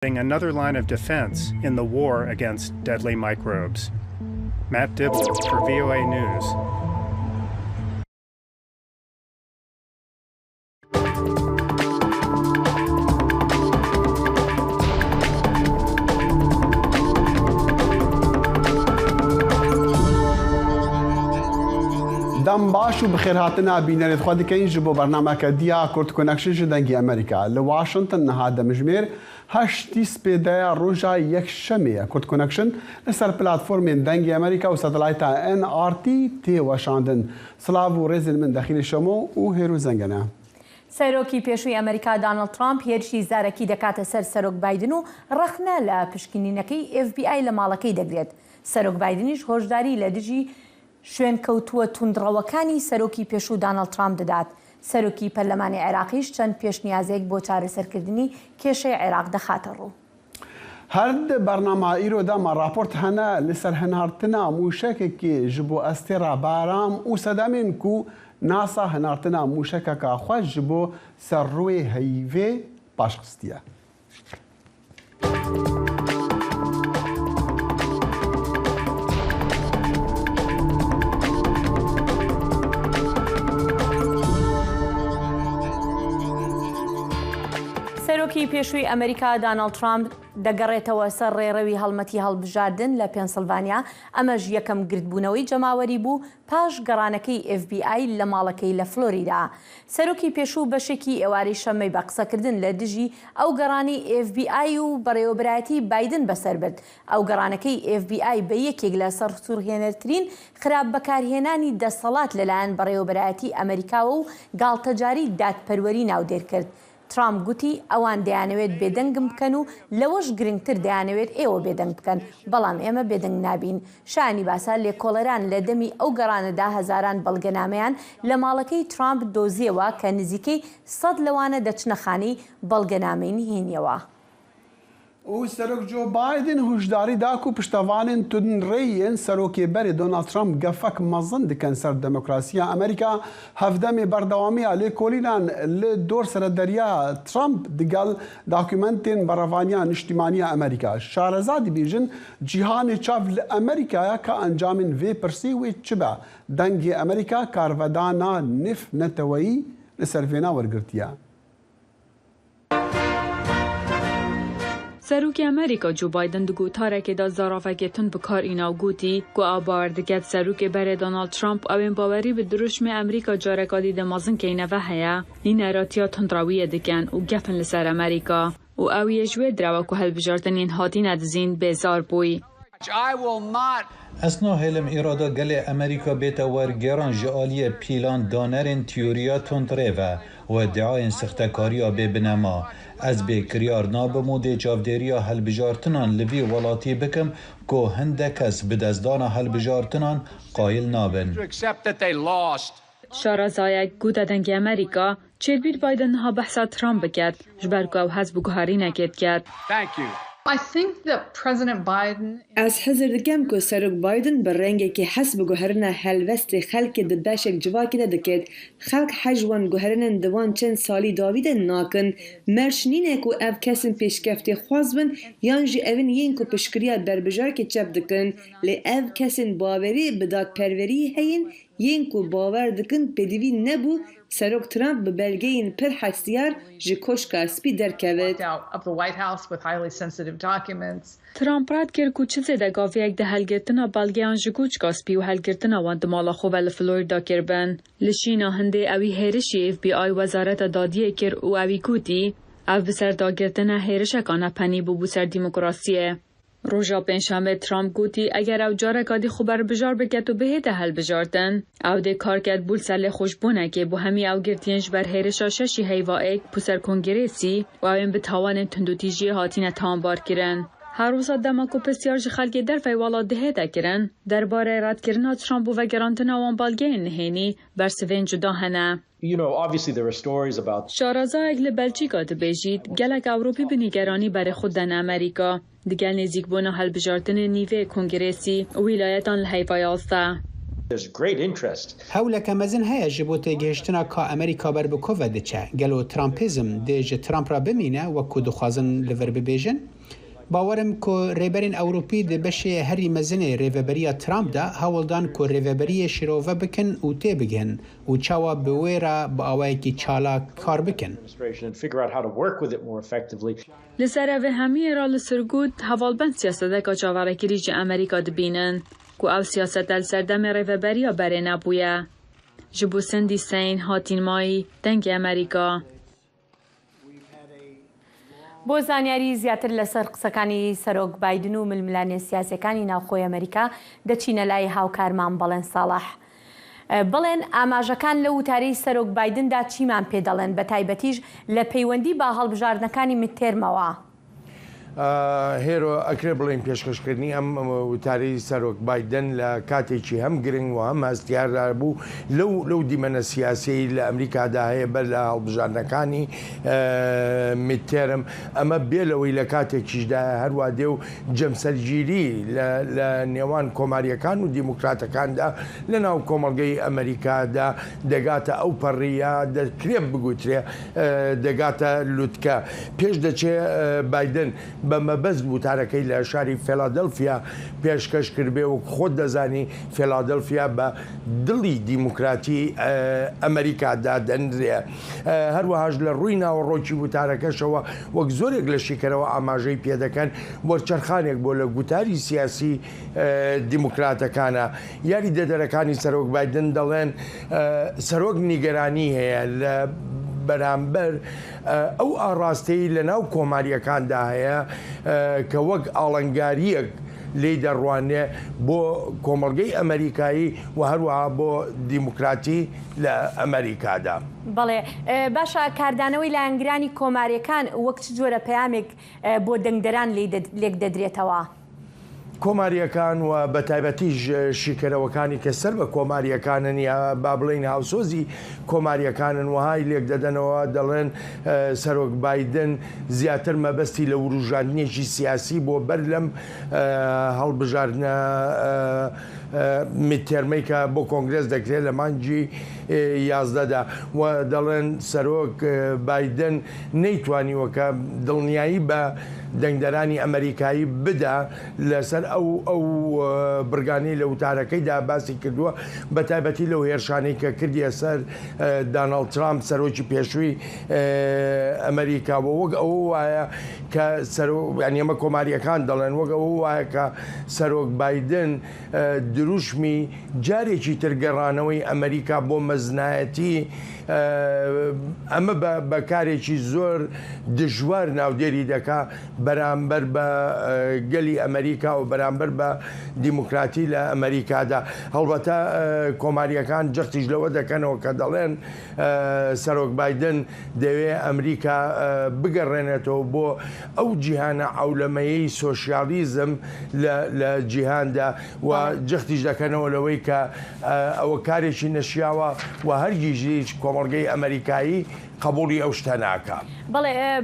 Another line of defense in the war against deadly microbes. Matt Dibble for VOA News. دم باش و بخیر هاتنا بینرید خود که اینجا با برنامه که دیا کورت کنکشن جدنگی امریکا لواشنطن نهاد مجمیر هشتی سپیده روژا یک شمیه کورت کنکشن لسر پلاتفورم دنگی امریکا و ساتلایتا NRT تی واشاندن سلاو و رزل من داخل شما و هیرو زنگنه سەرۆکی پێشووی ئەمریکا دانالد ترامپ هێرشی زارەکی دەکاتە سەر سەرۆک بایدن و ڕەخنە لە پشکنینەکەی FBI لە ماڵەکەی دەگرێت. سەرۆک بایدنیش هۆشداری لە دژی شوێن کەوتووە توندڕەوەکانی سەرۆکی پێشوو دانالد ترامپ دەدات. سەرۆکی پەرلەمانی عێراقیش چەند پێشنیازێک بۆ چارەسەرکردنی کێشەی عێراق دەخاتە ڕوو. هەرد بەرنامە ئیرۆداما راپۆرت هەنا لەسەر هەناردنا موشەکێکی ji بۆ ئەستێرا بارام و سەدامێن کو ناسا هەناردنا موشەکەکە خۆش ji بۆ سەرڕووی هەیڤێ پاشخستیە. سەرۆکی پێشووی ئەمریکا دانالد ترامپ دەگەڕێتەوە سەر ڕێڕەوی هەڵمەتی هەڵبژاردن لە پێنسڵڤانیا ئەمەش یەکەم گردبوونەوەی جەماوەری بوو پاش گەڕانەکەی FBI لە ماڵەکەی لە فلۆریدا. سەرۆکی پێشوو بەشێکی ئێواری شەمەی بە قسەکردن لە دژی ئەو گەڕانی FBI و بەڕێوەبرایەتی بایدن بەسەر برد. ئەو گەڕانەکەی FBI بە یەکێک لە سەرسوورهێنەرترین خراپ بەکارهێنانی دەسەڵات لەلایەن بەڕێوەبرایەتی ئەمریکاوە و گاڵتەجاری دادپەروەری ناودێر کرد. ترامپ گوتی ئەوان دەیانەوێت بێدەنگم بکەن و لەوەش گرنگتر دەیانەوێت ئێوە بێدەنگ بکەن بەڵام ئێمە بێدەنگ نابین. شانی باسا لێکۆڵەران لە دەمی ئەو گەڕانەدا هەزاران بەڵگەنامەیان لە ماڵەکەی ترامپ دۆزیەوە کە نزیکەی 100 لەوانە دەچنە خانەی بەڵگەنامەی نهێنیەوە. و سەرۆک جۆ بایدن هوشداری داک و پشتەوانên تونڕێیên سەرۆکێبەرê Donald Trump gefek mezin dikin ser demokrasiya Amerîka hevdemê berdewamiya lêkolînan li dor serederiya Trump digel dokûmentên berevaniya niştimaniya Amerîka. Şarezadî bêjin cîhanê çav li Amerîkaya ka encamên vê pirsî wê çi be? Dengê Amerîka karvedana nif neteweyî li ser vêna wergirtiye. سەرۆکی ئەمریکا جو بایدن دگوتارێکێدا زاراڤەکێتن بکارئینا و گوتی کو ئەو باوەڕ دەکات سەرۆکێبەرê دۆناڵد ترامپ ئەوên باوەری bi dirûjmê ئەمریکا carekadî de mezin keyne ve heye nîneratiya tundrawiyê dikin û gefin li ser Amerîka û ew yê ji wê direva ku hilbijartinên hatîne dizîn bêzar bûy. Ez nahêlim îrada gelê Amerîka bête wergeran ji aliyê pîlan danerên tîyoriya tundrê ve û iddiayên sixtekariya bêbinema. Ez bêkiryar nabim û dê çavdêriya hilbijartinan li vî welatî bikim ku hindek kes bi dezdana hilbijartinan qayil nabin. Şarazayek goda dengê Amerîka çêbîr Biden niha behsa Trump biket ji ber ku ew hez bi guherînekê diket. Ez hezir dikim ku Serok Biden bi rengekî hes bi guherîna helwestê xelkê di beşek civakî de diket. Xelk hejwan guherînên di wan çend salî dawî de nakin, merşnîne ku ev kesên pêşkeftê xwaz bin yan jî evin yên ku piştgiriya derbijarkê çep dikin, lê ev kesên bawerî bi dadperweriyê heyin yên ku bawer dikin pêdivî nebû Serok Trump bi belgeyên pir hestiyar ji koşka spî derkevit. Trump red kir ku çi zêde gaviyek di helgirtina belgeyan ji koçka spî û helgirtina wan di mala xwe ve li Florida kirbin. Li Şîna Hindê ewî hêrişî FBI Wezareta Dadiyê kir û ewî gotî ev bi ser dagirtina hêrişeka nepenî bû ser demokrasiyê. Roja pênşemê Trump gotî eger ew carekadî xwe berbijar biket û bihête helbijartin, ew dê karket bûl ser lêxweşbûnekê bo hemî ew girtiyên ji ber hêrişa şeşî heyvaek bû ser Kongresî û ewên bi tawanên tundûtîjiyê hatine tambar kirin. Her wisa dema ku pisyar ji xelkê derfê wala dihête kirin, derbarê redkirina Trump û vegerantina wan belgeyên nihênî bersivên cuda hene. Şarazayek li Belçîka dibêjît gelek Ewropî bi nîgeranî berê xwe den Amerîka. Digel nêzîkbûna hilbijartinê nîvê Kongresî û wîlayetan li heyva 11. هەولەکە مەزن هەیە ji بۆ تێگەیشتنا کا ئەمریکا بەر بکۆڤە دەچە گەلۆ ترامپیزم دێ ji Trump را بمینە وەکو دخوازن لەڤەر ببێژن باوەرم کۆ ڕێبەرین ئەوروپی دە بەشێ هەری مەزنێ ڕێڤەبەریە ترامپدا هەوڵدان کۆ ڕێڤەبەریە شیرۆڤە بکن و تێ بگەن و چاوە بوێرە بە ئاوایەکی چالاک کار بکەن. لەسەرەوێ هەمیێرا لە سرگوت هەواڵبەند سیاسەتێکا چاوەڕێگیری ji ئەمریکا دبینن ku ew siyaseta li ser demê rêveberiya berê nebûye. Ji bo Cindy Saine hatîn mayî dengê Amerîka. بۆ زانیاری زیاتر لەسەر قسەکانی سەرۆک بایدن و ململانێ سیاسەکانی ناوخۆی ئەمریکا دەچینە لای هاوکارمان بەڵێن ساڵح. بڵێن ئاماژەکان لە وتارەی سەرۆک بایدندا چیمان پێ دەڵێن بە تایبەتیش لە پەیوەندی با هەڵبژاردنەکانی متێرمەوە. هێرۆ ئەکرێ بڵێن پێشکەشکردنی ئەم وتارەی سەرۆک بایدن لە کاتێکی هەم گرنگ و هەم هەستیاردار بوو لەو دیمەنە سیاسی لە ئەمریکادا هەیە بەر لە هەڵبژاردنەکانی میدتێرم ئەمە بێلەوەی لە کاتێکیشدا هەروە دێ و جەمسەرگیری لە نێوان کۆماریەکان و دیموکراتەکاندا لە ناو کۆمەڵگەی ئەمریکادا دەگاتە ئەو پەڕیە دەکرێ بگوترێ دەگاتە لوتکە پێش دەچێ بایدن بە مەبەست وتارەکەی لە شاری فیلادلفیا پێشکەش کردبێ و خۆت دەزانی فیلادلفیا بە دڵی دیموکراتی ئەمریکادا دەنرێ هەروەهاش لە ڕووی ناوەڕۆکی وتارەکەشەوە وەک زۆرێک لە شیکەرەوە ئاماژەی پێدەکەن بۆ چەرخانێک بۆ لە گوتاری سیاسی دیموکراتەکانە یاری دەدەرەکانی سەرۆک بایدن دەڵێن سەرۆک نیگەرانی هەیە لە بەرامبەر ئەو ئاڕاستەی لە ناو کۆماریەکاندا هەیە کە وەک ئاڵنگاریەک لێی دەڕوانێ بۆ کۆمەڵگەی ئەمریکایی و هەروەها بۆ دیموکراتی لە ئەمریکادا. بەڵێ باشە کاردانەوەی لایەنگرانی کۆماریەکان وەک چ جۆرە پەیامێک بۆ دەنگدەران لێک دەدرێتەوە. کۆماریەکان و بە تایبەتیش شیکەرەوەکانی کە سەر بە کۆماریەکانن یا با بڵین هاوسۆزی کۆماریەکانن وهای لێک دەدەنەوە دەڵێن سەرۆک بایدن زیاتر مەبەستی لە وروژاندنێکی سیاسی بۆ بەر لەم هەڵبژاردنە میدتێرمەی کە بۆ کۆنگرس دەکرێت لە مانگی 11دا و دەڵێن سەرۆک بایدن نەیتوانیوە کە دڵنیایی بە دەنگدەرانی ئەمریکایی بدا لەسەر ئەو برگانەی لە وتارەکەیدا باسی کردووە بە تایبەتی لەو هێرشانەی کە کردیە سەر داناڵد ترامپ سەرۆکی پێشووی ئەمریکاوە وەک ئەوە وایە کە ئەمە کۆماریەکان دەڵێن وەک ئەوە وایە کە سەرۆک بایدن دروشمی جارێکی ترگەڕانەوەی ئەمریکا بۆ مەزنایەتی ئەمە بەکارێکی زۆر دژوار ناودێری دەکا بەرامبەر بە گەلی ئەمریکا و بەرامبەر بە دیموکراتی لە ئەمریکادا هەڵبەتە کۆماریەکان جەختیش لەوە دەکەنەوە کە دەڵێن سەرۆک بایدن دەوێ ئەمریکا بگەڕێنێتەوە بۆ ئەو جیهانە ئەولەمەیەی سۆشیالیزم لە جیهاندا و جەختیش دەکەنەوە لەوەی کە ئەوە کارێکی نەشیاوە و هەرگیژ کۆمەڵگەی ئەمریکایی قبولی ئەو شتە ناکە.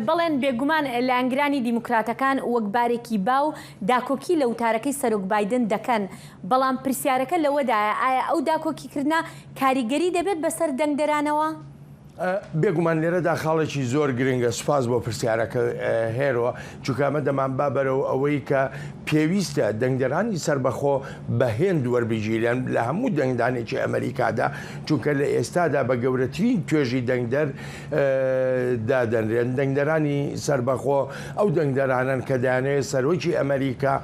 بەڵێن بێگومان لایەنگرانی دیموکراتەکان وەکبارێکی باو داکۆکی لە وتارەکەی سەرۆک بایدن دەکەن بەڵام پرسیارەکە لەوەدایە ئایا ئەو داکۆکیکردنا کاریگەری دەبێت بەسەر دەنگدەرانەوە؟ بێگومان لێرەدا خاڵێکی زۆر گرنگە سوپاس بۆ پرسیارەکە هێرەوە چونکەمە دەمان با بەرەوە ئەوەی کە پێویستە دەنگدەرانی سربەخۆ بە هێند وەربژیرن لە هەموو دەنگدانێکی ئەمریکادا چونکە لە ئێستادا بە گەورەترین توێژی دەنگدەر دادەنرێن دەنگدەرانی سربەخۆ ئەو دەنگدەرانن کە دەیانەوێت سەرۆکی ئەمریکا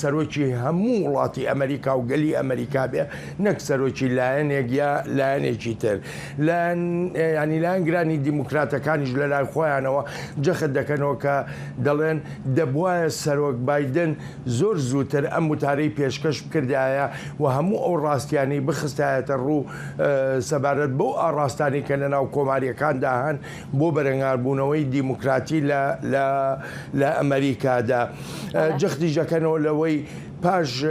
سەرۆکی هەموو وڵاتی ئەمریکا و گەلی ئەمریکا بێ نەک سەرۆکی لایەنێک یا لایەنێکی تر ینی لایەنگرانی دیموکراتەکانیش لە لای خۆیانەوە جەخت دەکەنەوە کە دەڵێن دەبواە سەرۆک بایدن زۆر زووتر ئەم وتارەی پێشکەش بکردایە و هەموو ئەو ڕاستیانی بخستایەتە ڕوو سەبارەت بۆ ئاڕاستانی کە لە ناو کۆماریەکاندا هەن بۆ بەرەنگاربوونەوەی دیموکراتی لە ئەمریکادا جەختی دەکەنەوە لەوەی پاش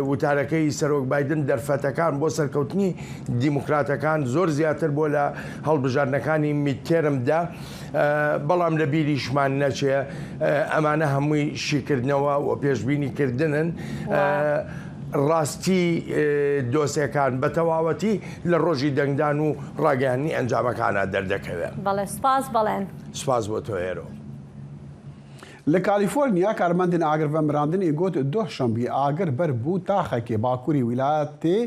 وتارەکەی سەرۆک بایدن دەرفەتەکان بۆ سەرکەوتنی دیموکراتەکان زۆر زیاتر بۆ لە هەڵبژاردنەکانی میدتێرمدا بەڵام لە بیریشمان نەچێ ئەمانە هەمووی شیکردنەوە و پێشبینی کردنن ڕاستی دۆسیەکان بە تەواوەتی لە ڕۆژی دەنگدان و ڕاگەیاندنی ئەنجامەکانە دەردەکەوێت. بەڵێ سپاس بەڵێن. سپاس بۆ تۆ هێرۆ. لە کالیفۆرنیا کارمەندین ئاگر بە مراندنی گوت دوهشەمبی ئاگر بەر بوو تاخەکێ باکووری ویلایەتێ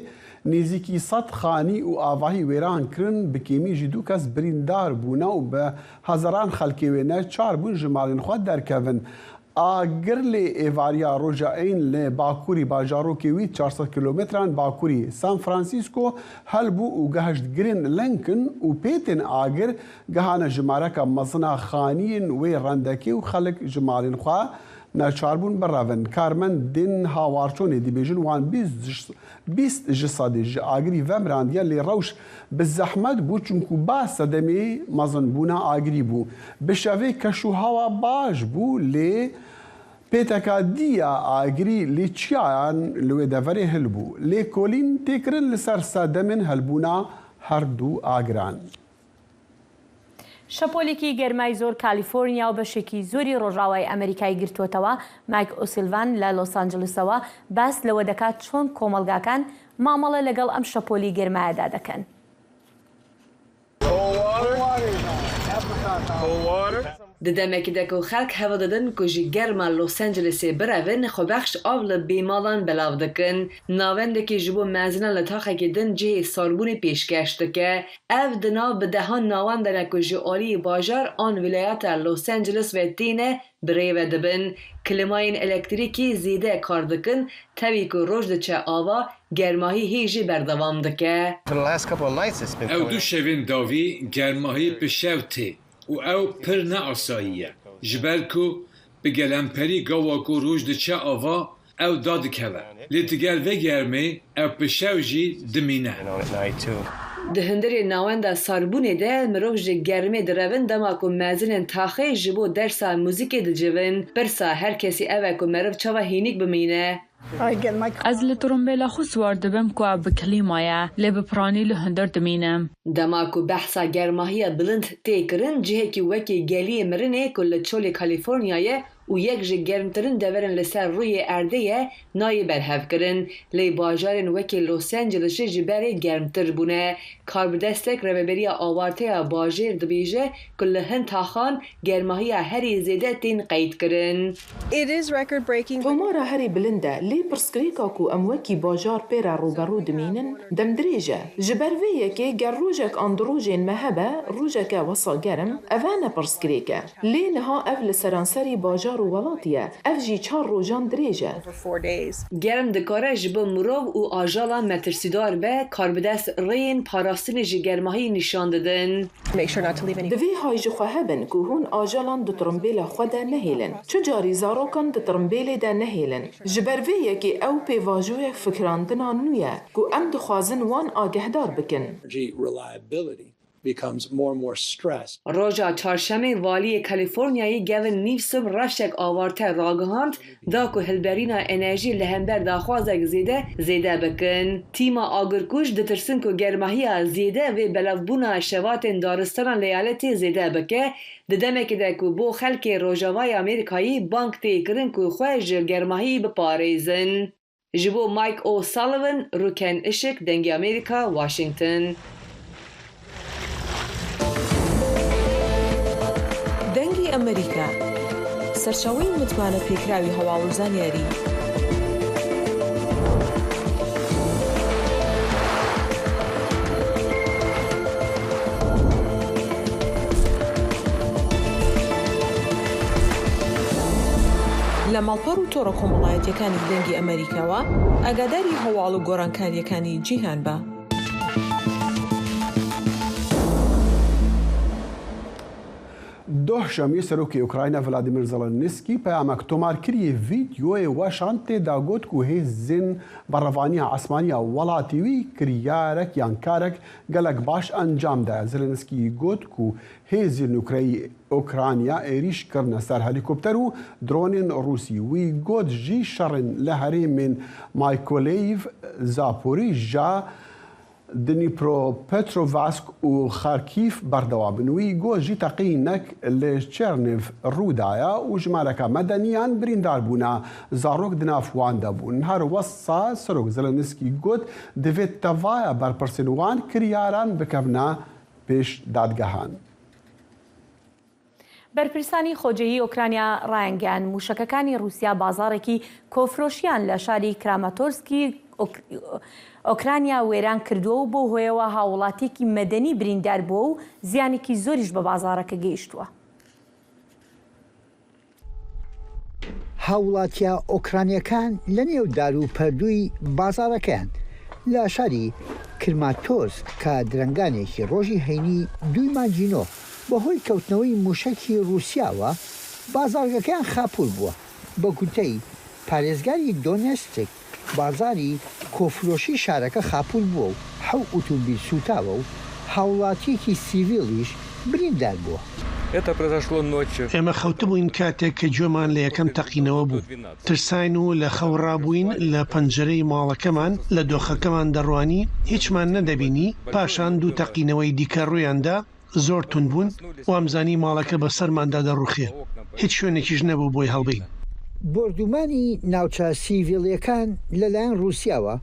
نزیکی 100 خانی و ئاڤاهی وێران کردن بکێمیژی 2 کەس بریندار بوونە و بە هەزاران خەڵکی وێنە 4 بوون ژمارین خۆ دەرکەون. ئاگر لێ ئێڤاریا ڕۆژائین لە باکووری باژارۆکێوی 400 کیلومتران باکووری سان فرانسیسکۆ هەلبوو و گەهشتگرن لەنکن و پێتێن ئاگر گەهانە ژمارەکە مەزنا خانیین وێ ڕەندەکێ و خەڵک ژمارین خوا ناچاربوون بەڕەون. کارمەندین هاوارچۆنێ دیبێژن وان 20 ji sedê ji agirî vemrandiye lê rewş bi zehmet bû çunku ba sedemê mezinbûna agirî bû. Bi şevê keşûhewa baş bû lê pêteka diya agirî lê çiyayan li wê deverê hilbû. Lê kolîn têkirin li ser sedemên helbûna her du agiran. شەپۆلێکی گەرمای زۆر کالیفۆرنیا و بەشێکی زۆری ڕۆژاوای ئەمریکای گرتوۆتەوە. مایک ئۆسیلڤان لە لۆس ئانجلسەوە باس لەوە دەکات چۆن کۆمەلگاکان مامەڵە لەگەڵ ئەم شەپۆلی گەرمایەدا دەکەن. Di demekî de ku xelk heva didin ku ji germa Los Angelesê birevin xwebexş av li bêmalan belav dikin, navendekî ji bo mezinan li taxekê din cihê sarbûnê pêşkeş dike. Ev di nav bi dehan nawendan e ku ji aliyê bajar an wilayeta Los Angeles ve tîne birêve dibin. Klimayên elektrîkî zêde kar dikin, tevî ku roj diçe ava germahî hê jî berdewam dike. Ew du şevên davî germahî bi şev tê. û ew pir neasayiye ji ber ku bi gelemperî gawa ku roj diçe ava ew dadikeve lê digel vê germê ew bi şev jî dimîne. Di hindirê nawenda sarbûnê de mirov ji germê direvin dema ku mezinên taxê ji bo dersa muzîkê dicivin. Pirsa her kesî ev e ku meriv çawa hînik bimîne. Ez li trombêla xwe swar dibim ku ev bi klîmaye lê bi piranî li hundir dimînim. Dema ku behsa germahiya bilind tê kirin cihekî wekî geliyê mirinê ku li çolê Kalîforniyayê û yek ji germtirin deverin li ser rûyê erdê nayê berhev kirin. Lê bajarên wekî Los Angelesê ji berê germtir bûne. Karbidestek Rêveberiya Awarteya Bajêr dibêje ku li hin taxan germahiya herî zêde tên qeyd kirin. Tomara herî bilind e lê pirsgirêka ku em wekî bajar pêra rouberû dimînin dem dirêj e. Ji ber vê yekê ger rojek an di rojên me hebe rojeke wesa germ ev ne pirsgirêk e. Lê niha ev li seranserî bajar û welatî ye. Ev jî 4 rojan dirêj e. Germ dikare ji bo mirov û ajalan metirsîdar be karbidest rêyên parastinê ji germahî nîşan didin. Di vê hay jî xwe hebin ku hûn ajalan di trombêla xwe de nehêlin. Çi carî zarokan di trombêlê de nehêlin. Ji ber vê yekê ew pêvajoyek fikrandina nû ye ku em dixwazin wan agehdar bikin. Roja çarşemê valiyê Kalîforniyayê gevin nîv sib reşek awarte ragihand da ku hilberîna enerjî li hember daxwazek zêde bikin. Tîma agirkuj ditirsin ku germahiya zêde vê belavbûna şevatên daristanan leyaletê zêde bike. Di demekê de ku bo xelkê Rojavayê Amerîkayê bank tê kirin ku xwe ji germahî biparêzin. Ji bo Mike O'Sullivan, Rûken Işık, Dengê Amerîka, Washington. دەنگی ئەمریکا سەرچاوەی متمانە پێکراوی هەواڵوزان یاری لە ماڵپەڕ و تۆڕە کۆمەڵایەتیەکانی دەنگی ئەمریکاوە ئاگاداری هەواڵ و گۆڕانکاریەکانی جیهان بە. دوهشەمی سەرۆکی ئوکراینە ڤلادیمیر زەلەنسکی پەیامێک تۆمارکردی ڤیدیۆی وەشان تێدا گوت و هێزن بەڕەوانیە ئاسمانیە وڵاتیوی کریارێک یان کارێک گەلک باش ئەنجامدا. زەلەنسکی گوت و هێزن ئوکرانیا عێریش کردنە سەر هەلیکۆپتەر و درۆنên ڕووسی. وی گوت ژی شەڕن لە هەرێمên مایکۆلەیڤ زاپۆریژا دنیپرۆپێترۆڤاسک و خارکیف بەردەوابنەوەی گۆژی تەقینەک لە چێرنێڤ ڕوودایە و ژمارەکە مەدەنیان بریندار بوونە زارۆک دنافوان دەبوون. هەروەسا سەرۆک زەلەنسکی گوت دەبێت تەڤایە بەرپرسێنوان کریاران بکەبنە پێش دادگەهان. بەرپرسانی خۆجەیی ئۆکرانیا ڕایانگەیان موشکەکانی رووسیا بازارێکی کۆفرۆشیان لە شاری کراماتۆرسکی ئۆکرانیا وێران کردووە و بۆ هۆیەوە هاوڵاتێکی مەدەنی بریندار بووە و زیانێکی زۆریش بە بازارەکە گەیشتووە. هاوڵاتیە ئۆکرانیەکان لە نێو دار و پەردووی بازارەکەیان لە شاری کرماتۆرسک کە درنگانێکی ڕۆژی هەینی 2 مانجینۆ بەهۆی کەوتنەوەی موشکی رووسیاوە بازارگەکەیان خاپور بووە. بە گوتەی پارێزگاری دۆنێستک بازاری کۆفرۆشی شارەکە خاپور بووە و 7 ئۆتۆمبیل سوتاوە و هاوڵاتیەکی سیڤیلیش بریندار بووە. ئێمە خەوتبووین کاتێک کە گوێمان لە یەکەم تەقینەوە بوو. ترساین و لە خەوڕابووین لە پەنجەرەی ماڵەکەمان لە دۆخەکەمان دەڕوانی هیچمان نەدەبینی. پاشان 2 تەقینەوەی دیکە ڕوویاندا زۆر تون بوون و ئەمزانی ماڵەکە بە سەرماندا دەڕوخێ. هیچ شوێنێکیش نەبوو بۆی هەڵبین. بردومانی ناوچە سیڤیلیەکان لەلایەن رووسیاوە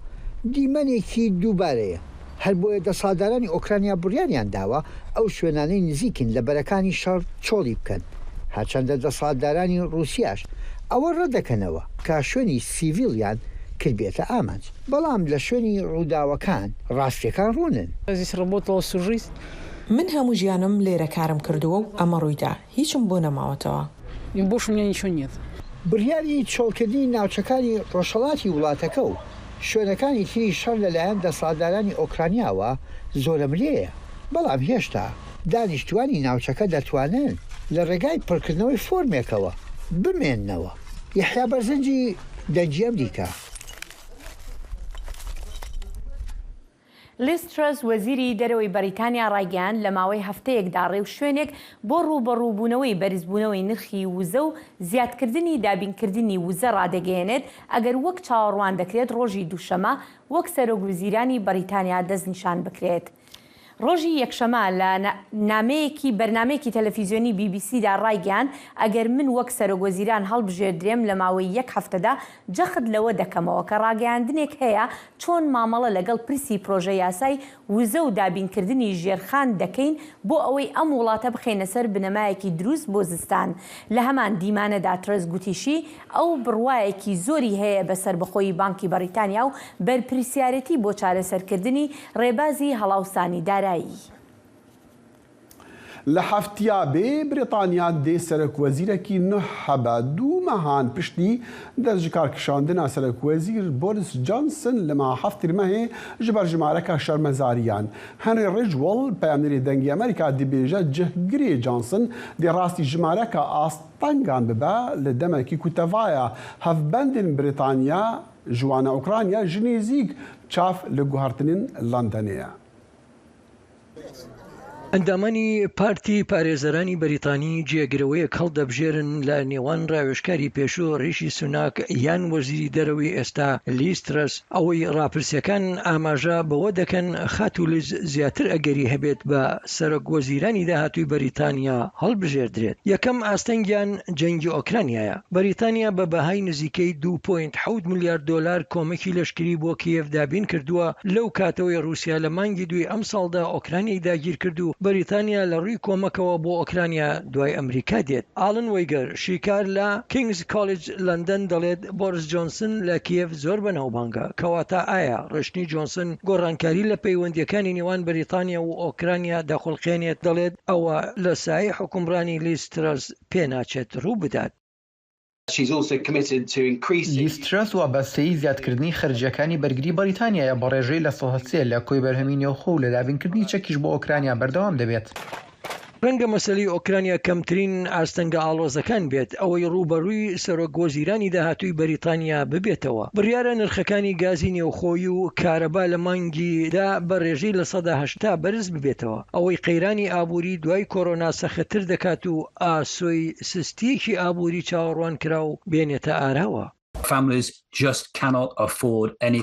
دیمەنێکی دووبارەیە. هەر بۆیە دەسەڵاتدارانی ئۆکرانیا بڕیاریان داوە ئەو شوێنانەی نزیکن لە بەرەکانی شەڕ چۆڵی بکەن. هەرچەندە دەسەڵاتدارانی رووسیاش ئەوە ڕەدەکەنەوە کە شوێنی سیڤیلیان کردبێتە ئامانج. بەڵام لە شوێنی ڕووداوەکان ڕاستیەکان ڕوونن. من هەموو ژیانم لێرە کارم کردووە و ئەمە ڕوویدا هیچم بۆ نەماوەتەوە. بڕیاری چۆڵکردنی ناوچەکانی ڕۆژهەڵاتی وڵاتەکە و شوێنەکانی تری شەڕ لەلایەن دەسەڵاتدارانی ئۆکرانیاوە زۆرە ملێیە. بەڵام هێشتا دانیشتوانی ناوچەکە دەتوانن لە ڕێگای پڕکردنەوەی فۆرمێکەوە بمێننەوە. یەحیا بەرزنجی دەنجیم دیکە. لیز ترەس وەزیری دەرەوەی بەریتانیا ڕایگەیاند لە ماوەی هەفتەیەکدا ڕێو شوێنێک بۆ ڕووبەڕووبوونەوەی بەرزبوونەوەی نرخی وزە و زیادکردنی دابینکردنی وزە ڕادەگەیەنێت ئەگەر وەک چاوەڕوان دەکرێت ڕۆژی دووشەمە وەک سەرۆکوەزیرانی بەریتانیا دەستنیشان بکرێت. ڕۆژی یەکشەمە لە نامەیەکی بەرنمەیەکی تەلەڤیزیۆنی BBC-دا ڕایگەیاند ئەگەر من وەک سەرۆکوەزیران هەڵبژێردرێم لە ماوەی 1 هەفتەدا جەخت لەوە دەکەمەوە کە ڕاگەیاندنێک هەیە چۆن مامەڵە لەگەڵ پرسی پرۆژە یاسای وزە و دابینکردنی ژێرخان دەکەین بۆ ئەوەی ئەم وڵاتە بخێنە سەر بنەمایەکی دروست بۆ زستان. لە هەمان دیمانەدا ترەس گوتیشی ئەو بڕوایەکی زۆری هەیە بەسەر بەخۆی بانکی بەریتانیا و بەرپرسیارەتی بۆ چارەسەرکردنی ڕێبازی هەڵاوسانی دارایی. لە هەفتیابێ بریتانیا دێ سەرۆکوەزیرێکی نوێ هەبە 2 مەهان پشتی دەستکارکشاندنا سەرۆکوەزیر بۆریس جۆنسن لە ماوە 7 مەهێ ji ber ژمارەکە شەرمەزاریان. هەنری ڕێژوەڵ پەیامنەری دەنگی ئەمریکا دەبێژە جەهگرێ جۆنسن دێ ڕاستی ژمارەکە ئاستەنگان ببە لە دەمێکی کوتەڤایە هەفبەندین بریتانیا ژوانە ئۆکرانیا ji nêzik çav li guhartinên Londonê. ئەندامانی پارتی پارێزەرانی بەریتانی جێگرەوەیەک هەڵدەبژێرن لە نێوان ڕاوێژکاری پێشوو ڕیشی سوناک یان وەزیری دەرەوەی ئێستا لیز ترەس ئەوەی ڕاپرسیەکان ئاماژە بەوە دەکەن خات و لیز زیاتر ئەگەری هەبێت بە سەرۆکوەزیرانی داهاتووی بەریتانیا هەڵبژێردرێت. یەکەم ئاستەنگیان جەنگی ئۆکرانیایە. بەریتانیا بە بەهای نزیکەی 2.7 میلیارد دلار کۆمەکی لەشکری بۆ کیێف دابین کردووە لەو کاتەوەی رووسیا لە مانگی دوی ئەم ساڵدا ئۆکرانیای داگیر کرد و بەریتانیا لە ڕووی کۆمەکەوە بۆ ئۆکرانیا دوای ئەمریکا دێت. ئالن وەیگەر شیکار لە کینگز کۆلج لەندەن دەڵێت بۆریس جۆنسن لە کیێف زۆر بەناوبانگە. کەواتە ئایا ڕشنی جۆنسن گۆڕانکاری لە پەیوەندیەکانی نێوان بەریتانیا و ئۆکرانیا داخڵخێنێت؟ دەڵێت ئەوە لە سایه حکومڕانی لیز ترەس پێناچێت ڕوو بدات. لیز ترەس وابەستەی زیادکردنی خەرجیەکانی بەرگری بەریتانیایە بە ڕێژەی لە 3 لە کۆی بەرهەمی نێوخۆ و لە دابینکردنی چەکیش بۆ ئۆکرانیا بەردەوام دەبێت. ڕەنگە مەسەلەی ئۆکرانیا کەمترین ئاستەنگە ئاڵۆزەکان بێت ئەوەی ڕوبەڕووی سەرۆکوەزیرانی داهاتووی بەریتانیا ببێتەوە. بڕیارە نرخەکانی گازی نێوخۆیی و کارەبا لە مانگیدا بە ڕێژەی لە 180 بەرز ببێتەوە. ئەوەی قەیرانی ئابووری دوای کۆرۆنا سەختتر دەکات و ئاسۆی سستیەکی ئابووری چاوەڕوان کرا و بێنێتە ئاراوە.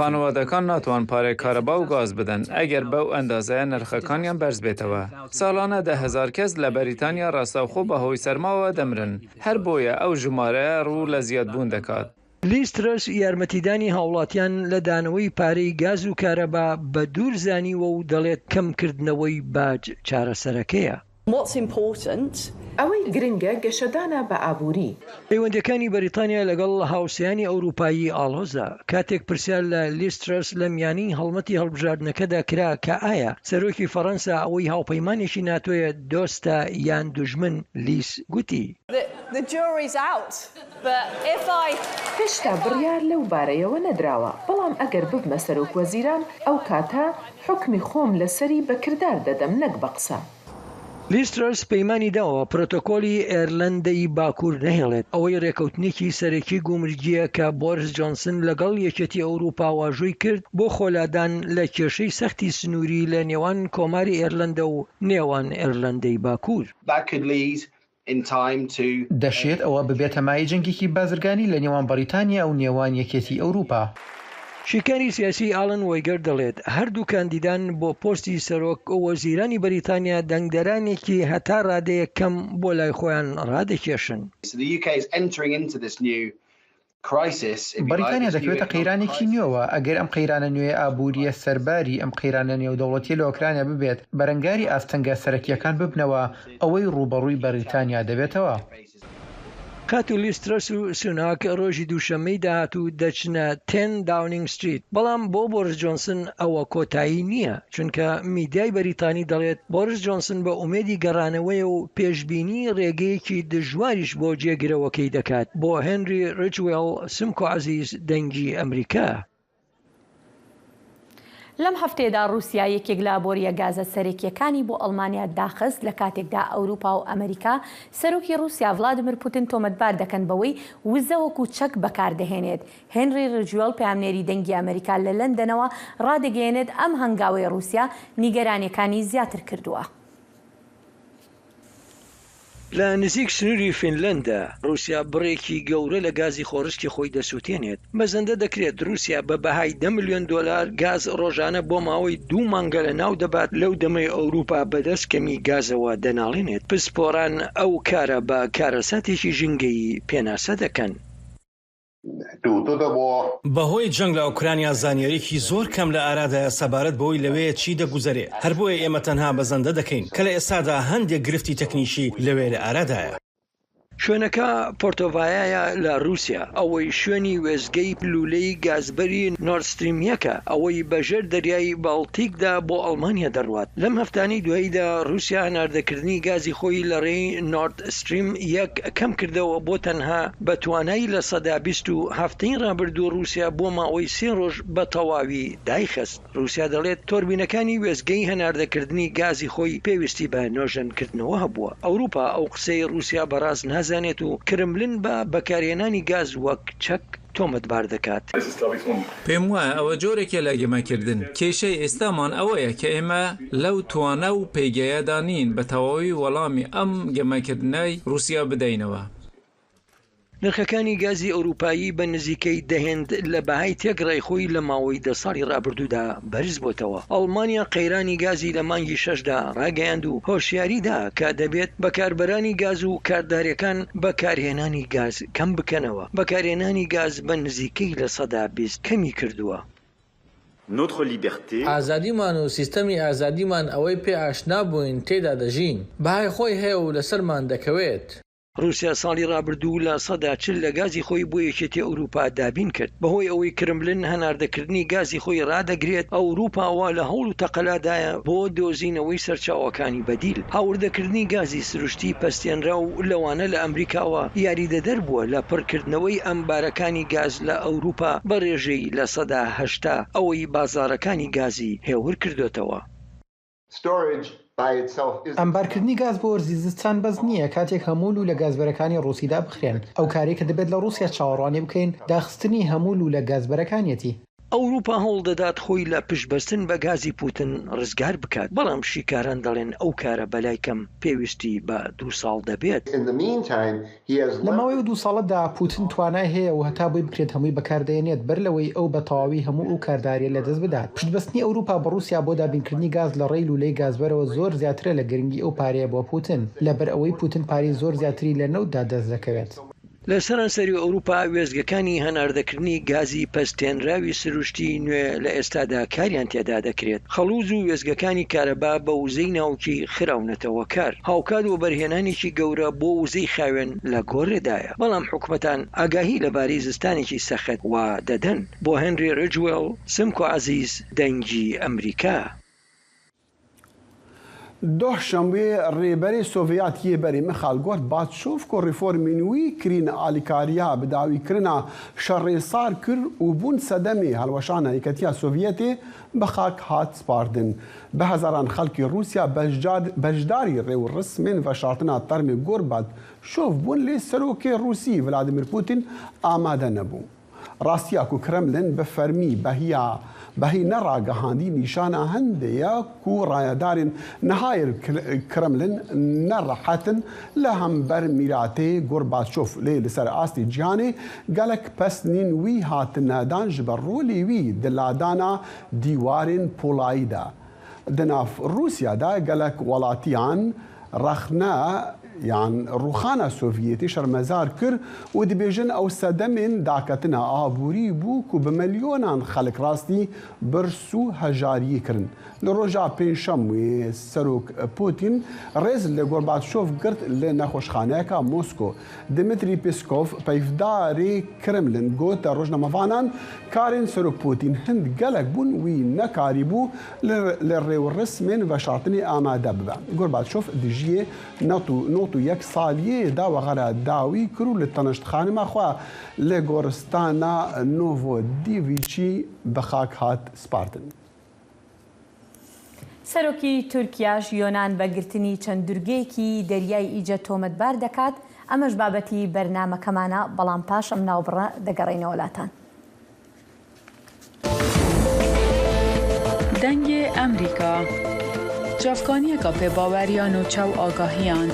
خانوادەکان ناتوان پارەی کارەبا و گاز بدەن ئەگەر بەو ئەندازەیە نرخەکانیان بەرز بێتەوە. ساڵانە 10,000 کەس لە بەریتانیا ڕاستەوخۆ بەهۆی سەرماوە دەمرن. هەر بۆیە ئەو ژمارەیە ڕوو لە زیادبوون دەکات. لیسترس یارمەتیدانی هاوڵاتیان لە دانەوەی پارەی گاز و کارەبا بە دوور زانیوە و دەڵێت کەمکردنەوەی باج چارەسەرەکەیە. ئەوەی گرنگە گەشەدانە بە ئابووری. پەیوەندەکانی بەریتانیا لەگەڵ هاوسەیانی ئەوروپایی ئاڵۆزە کاتێک پرسیار لە لیسترس لە میانی هەڵمەتی هەڵبژاردنەکەدا کرا کە ئایا سەرۆکی فەڕەنسا ئەوەی هاوپەیمانێکی ناتۆیە دۆستە یان دوژمن لیس گوتی. هێشتا بڕیار لەو بارەیەوە نەدراوە بەڵام ئەگەر ببمە سەرۆک وەزیران ئەو کاتە حکمی خۆم لەسەری بەکردار دەدەم نەک بە قسە. لیسترس پەیمانی داوە پرۆتۆکۆلی ئێرلەندەی باکوور نەهێڵێت ئەوەی ڕێکەوتنێکی سەرەکی گومرگیە کە بۆریس جۆنسن لەگەڵ یەکێتی ئەوروپا واژۆی کرد بۆ خۆلادان لە کێشەی سەختی سنووری لە نێوان کۆماری ئێرلەندە و نێوان ئێرلەندەی باکوور. دەشێت ئەوە ببێتە مای جەنگێکی بازرگانی لە نێوان بەریتانیا و نێوان یەکێتی ئەوروپا. شیکاری سیاسی ئالن وەیگەر دەڵێت هەردوو کاندیدان بۆ پۆستی سەرۆک وەزیرانی بەریتانیا دەنگدەرانێکی هەتا ڕادەیە کەم بۆ لای خۆیان ڕادەکێشن. بەریتانیا دەکەوێتە قەیرانێکی نوێەوە ئەگەر ئەم قەیرانە نوێ ئابووریە سەرباری ئەم قەیرانە نێودەوڵەتی لە ئۆکرانیا ببێت بەرەنگاری ئاستەنگە سەرەکیەکان ببنەوە ئەوەی ڕوبەڕووی بەریتانیا دەبێتەوە. کاتو لیسترس و سوناک ڕۆژی دووشەمەی داهاتوو دەچنە 10 داونینگ ستریت بەڵام بۆ بۆریس جۆنسن ئەوە کۆتایی نییە چونکە میدیای بەریتانی دەڵێت بۆریس جۆنسن بە ئومێدی گەڕانەوەی و پێشبینی ڕێگەیەکی دژواریش بۆ جێگرەوەکەی دەکات بۆ هێنری ریچوێل سمکۆ عەزیز دەنگی ئەمریکا. لەم هەفتەیەدا رووسیا یەکێک لە بۆریە گازە سەرەکیەکانی بۆ ئەڵمانیا داخست لە کاتێکدا ئەوروپا و ئەمریکا سەرۆکی رووسیا ڤڵادیمیر پوتین تۆمەتبار دەکەن بەوەی وزە وەکو چەک بەکاردەهێنێت. هێنری ریجوێل پەیامنێری دەنگی ئەمریکا لە لەندەنەوە ڕادەگەیەنێت ئەم هەنگاوەی رووسیا نیگەرانیەکانی زیاتر کردووە. لە نزیک سنووری فینلەندە رووسیا بڕێکی گەورە لە گازی خۆڕشتی خۆی دەسووتێنێت. مەزەندە دەکرێت رووسیا بە بەهای $10 ملیۆن گاز ڕۆژانە بۆ ماوەی 2 مانگە لە ناو دەبات لەو دەمەی ئەوروپا بەدەست کەمی گازەوە دەناڵێنێت. پسپۆران ئەو کارە بە کارەساتێکی ژینگەی پێناسە دەکەن. بەهۆی جەنگ لە ئوکرانیا زانیاریکی زۆر کەم لە ئارادایە سەبارەت بەوەی لەوەیە چی دەگوزارێت. هەر بۆیە ئێمە تەنها بەزەندە دەکەین کە لە ئێستادا هەندێک گرفتی تەکنیشی لەوێ لە ئارادایە. شوێنەکە پۆرتۆڤایایە لە رووسیا ئەوەی شوێنی وێزگەی لولەی گازبەری نۆردستریم 1 ئەوەی بەژێر دەریای باڵتیکدا بۆ ئەڵمانیا دەڕوات. لەم هەفتانەی دواییدا رووسیا هەناردەکردنی گازی خۆی لە ڕێی نۆردستریم 1 کەم کردەوە بۆ تەنها بە توانایی لە سەدا 20 و هەفتەی ڕابردوو رووسیا بۆ ماوەی 3 ڕۆژ بە تەواوی دایخست. رووسیا دەڵێت تۆربینەکانی وێزگەی هەناردەکردنی گازی خۆی پێویستی بە نۆژەنکردنەوە هەبووە. ئەوروپا ئەو قسەی رووسیا بەڕاست زانێت و کرملن بە بەکارهێنانی گاز وەک چەک تۆمەتبار دەکات. پێم وایە ئەوە جۆرێکە لە گەمەکردن. کێشەی ئێستامان ئەوەیە کە ئێمە لەو توانە و پێگەیەدا نین بە تەواوی وەڵامی ئەم گەمەکردنەی رووسیا بدەینەوە. نرخەکانی گازی ئەوروپایی بە نزیکەی دەهێند لە بەهای تێگڕای خۆی لە ماوەی 10 ساڵی ڕابردوودا بەرز بۆتەوە. ئەڵمانیا قەیرانی گازی لە مانگی 6دا ڕاگەیاند و هۆشیاریدا کە دەبێت بەکاربەرانی گاز و کارداریەکان بەکارهێنانی گاز کەم بکەنەوە. بەکارهێنانی گاز بە نزیکەی لە سەدا 20 کەمی کردووە. ئازادیمان و سیستەمی ئازادیمان ئەوەی پێ ئاشنا بووین تێدا دەژین. بەهای خۆی هەیە و لەسەرمان دەکەوێت. رووسیا ساڵی ڕابردوو لە 140 لە گازی خۆی بۆ یەکێتی ئەوروپا دابین کرد. بەهۆی ئەوەی کرملن هەناردەکردنی گازی خۆی ڕادەگرێت ئەوروپاوە لە هەوڵ و تەقەلادایە بۆ دۆزینەوەی سەرچاوەکانی بەدیل. هاوردەکردنی گازی سروشتی پەستێنرا و لەوانە لە ئەمریکاوە یاریدەدەر بووە لە پڕکردنەوەی ئەمبارەکانی گاز لە ئەوروپا بە ڕێژەی لە 180 ئەوەی بازاڕەکانی گازی هێور کردوێتەوە. ئەمبارکردنی گاز بۆ وەرزی زستان بەس نییە کاتێک هەموو و لە گازبەرەکانی ڕووسیدا بخرێن. ئەو کارێک کە دەبێت لە رووسیا چاوەڕوانی بکەین داخستنی هەموو و لە گازبەرەکانیەتی. ئەوروپا هەوڵ دەدات خۆی لە پشتبەستن بە گازی پوتین ڕزگار بکات بەڵام شیکاران دەڵێن ئەو کارە بەلای کەم پێویستی بە 2 ساڵ دەبێت. لە ماوەی 2 ساڵەدا پوتین توانای هەیە و هەتا بۆی بکرێت هەمووی بەکاردێنێت بەر لەوەی ئەو بە تەواوی هەموو ئەو کارداریە لەدەست بدات. پشتبەستنی ئەوروپا بە رووسیا بۆ دابینکردنی گاز لە ڕێی لولەی گازبەرەوە زۆر زیاترە لە گرنگی ئەو پارەیە بۆ پوتین لەبەر ئەوەی پوتین پارەی زۆر زیاتری لە نەوتدا دەست دەکەوێت. لە سەرانسەری ئەوروپا وێزگەکانی هەناردەکردنی گازی پەستێنراوی سروشتی نوێ لە ئێستادا کاریان تێدا دەکرێت. خەڵوز و وێزگەکانی کارەبا بە وزەی ناوکی خراونەتەوە کار. هاوکات و بەرهێنانێکی گەورە بۆ وزەی خاوێن لە گۆڕێدایە. بەڵام حکومەتان ئاگاهی لەبارەی زستانێکی سەخت وا دەدەن. بۆ هێنری ڕجوێڵ سمکۆ عەزیز دەنگی ئەمریکا. دوشەمبێ ڕێبەری سۆڤیەتیە بەری مخال گوت باتشۆف کۆ ڕیفۆرمی نوی کرین ئالیکاریا بداویکردنا شەڕێسار کرد و بوون سەدەمی هەڵوەشانە یەکەتیە سۆڤیەتێ بە خاک هات سپاردن. بە هەزاران خەڵکی رووسیا بەشداری ڕێوڕسمێن ڤەشارتنا تەرمی گۆربات شۆف بوون لێ سەرۆکێ رووسی ڤلادیمیر پوتین ئامادە نەبوو. ڕاستیاک و کرەملن بە فەرمی بەهی نەڕاگەهاندی نیشانە هەندەیە و ڕایەدارین نەهایر کرەملن نەڕەحەتن لە هەمبەر میراتێ گۆرباچۆف لێ لەسەر ئاستی جیهانێ گەلک پەستنین وی هاتنەدان ji ber rolê wî di ladana dîwarên polayî de. Di nav Rûsyada gelek welatiyan rexne yan rûxana Sovyêtî şermezar kir û dibêjin ew sedemên daketina aborî bû ku bi milyonan xelk rastî birs û hejariyê kirin. Li roja pênşemê Serok Putin rêz li Gorbaçov girt li nexweşxaneyeka Mosko. Dmitry Peskov peyvdarê Kremlin got rojnamevanan karên Serok Putin hind gelek bûn wî nekarî bû li rêwirrismên veşartinê amade bibe. Gorbaçov dijiyê notu yek saliyê da wexera dawî kir û li teniştxanema xwe li goristana Novodevîçî bi xak hat spartin. سەرۆکی تورکیاش یۆنان بەگرتنی چەند دورگەیەکی دەریای ئیجە تۆمەتبار دەکات ئەمەش بابەتی بەرنامەکەمانە بەڵام پاش ئەم ناوبڕە دەگەڕێنەوە وڵاتان. دەنگی ئەمریکا جافکانیەکە پێباوەریان و چاو ئاگاهیان.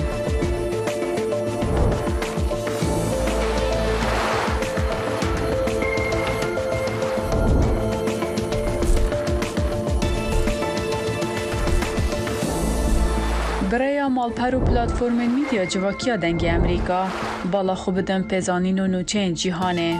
برای مالپەر و پلاتفۆرمên میدیا civakîya dengê Amerîka bala xwe bidin pêzanîn û nûçeyên cîhanê.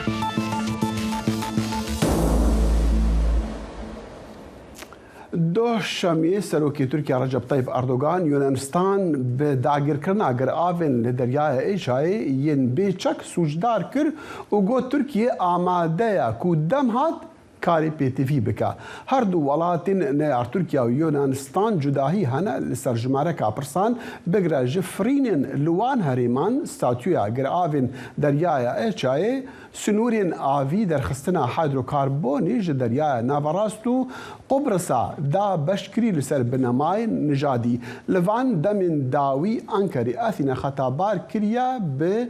دوشەمێ سەرۆکی تورکیا ڕەجەب تەیب ئەردۆغان یۆنانستان bi dagirkirina giravên li deryaya Êşayê yên bêçek sûcdar kir û got Tirkiye amade ye ku dem hat karê pêtivî bike. Her du welatên neyar Tirkiya û Yunanistan cudahî hene li ser jimareka pirsan bigire ji firînên li wan herêman statûya giravên deryaya Êçayê سنورên avî derxistina hydrokarbonê ji deryaya Navarast û Qobrisa da beşkirî li ser binemayên nijadî. Li van demên dawî Enkerê Athînê xetabar kiriye bi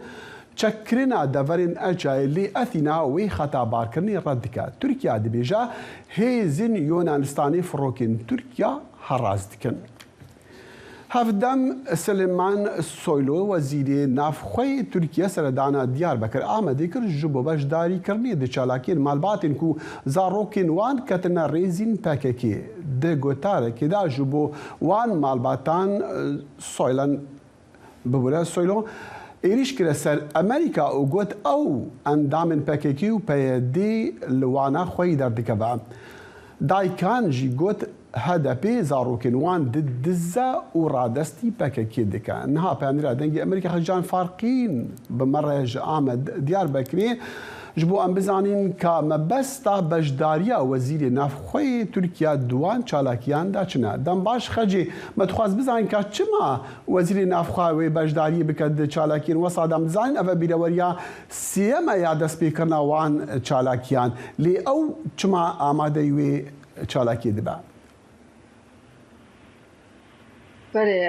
çekkirina deverên Êçayê lê Athîna wê xetabarkirinê red dike. Tirkiye dibêje hêzên Yunanistanê firokên Tirkiya heraz dikin. Hevdem Süleyman Soylu wezîrê navxweyê Tirkiye seredana Diyarbekir Amedê kir ji bo beşdarîkirinê di çalakiyên malbatên ku zarokên wan ketine rêzîn PKK. Di gotarekê de ji bo wan malbatan Soylan bibûre Soylu êriş kire ser Amerîka û got ew endamên PKK û PYD li wana xweyî derdikeve. Daykan jî got HDP zarokên wan didize û radestî PKK dike. Niha peyamêra dengê Amerîka Xelcan Farqîn bi mere ji Amed Diyarbekirê ji bo em bizanîn ka mebesta beşdariya wezîrê navxweyê Tirkiya duwan çalakiyan de çi ne. Dem baş xecê me dixwaz bizanîn ka çima wezîrê navxwe wê beşdariyê bike di çalakiyên wesa dem bizanîn ev bîreweriya sêyeme ya destpêkirina wan çalakiyan lê ew çima amadeyî wê çalakiyê dibe. بله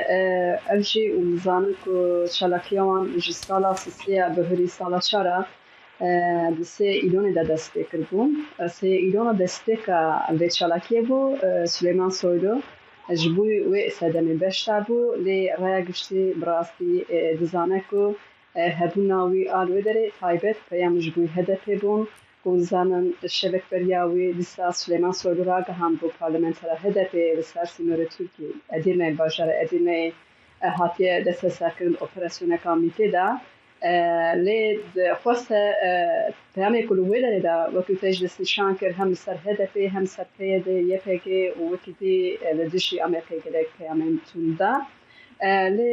اوجی و میزانی که چالاکیان جی سالا سیسیه به هری سالا چرا سێ ئیلۆنێدا دەست پێ کردبوون سێ ئیلۆنە دەستێکە بێ چالاکیە بوو سولێمان سۆیلۆ ji bo wê sedemê beşta bû lê raya giştî bi rastî dizane ku hebûna wî a li wê derê taybet peyam ji bo hedefê bûn ku dizanin şevekberiya wê dîsa Süleyman Soylu ragihand bû parlamentera hedefê li ser sînorê Tirkiye Edirne bajara Edirneyê hatiye desteserkirin operasyoneka mîtê da lê xweste peyamê ku li wê derê de wekî te ji destnîşan kir hem li ser hedefê hem ser PYD, YPG û wekî dî li dijî Amerîkayê gelek peyamên tûn da lê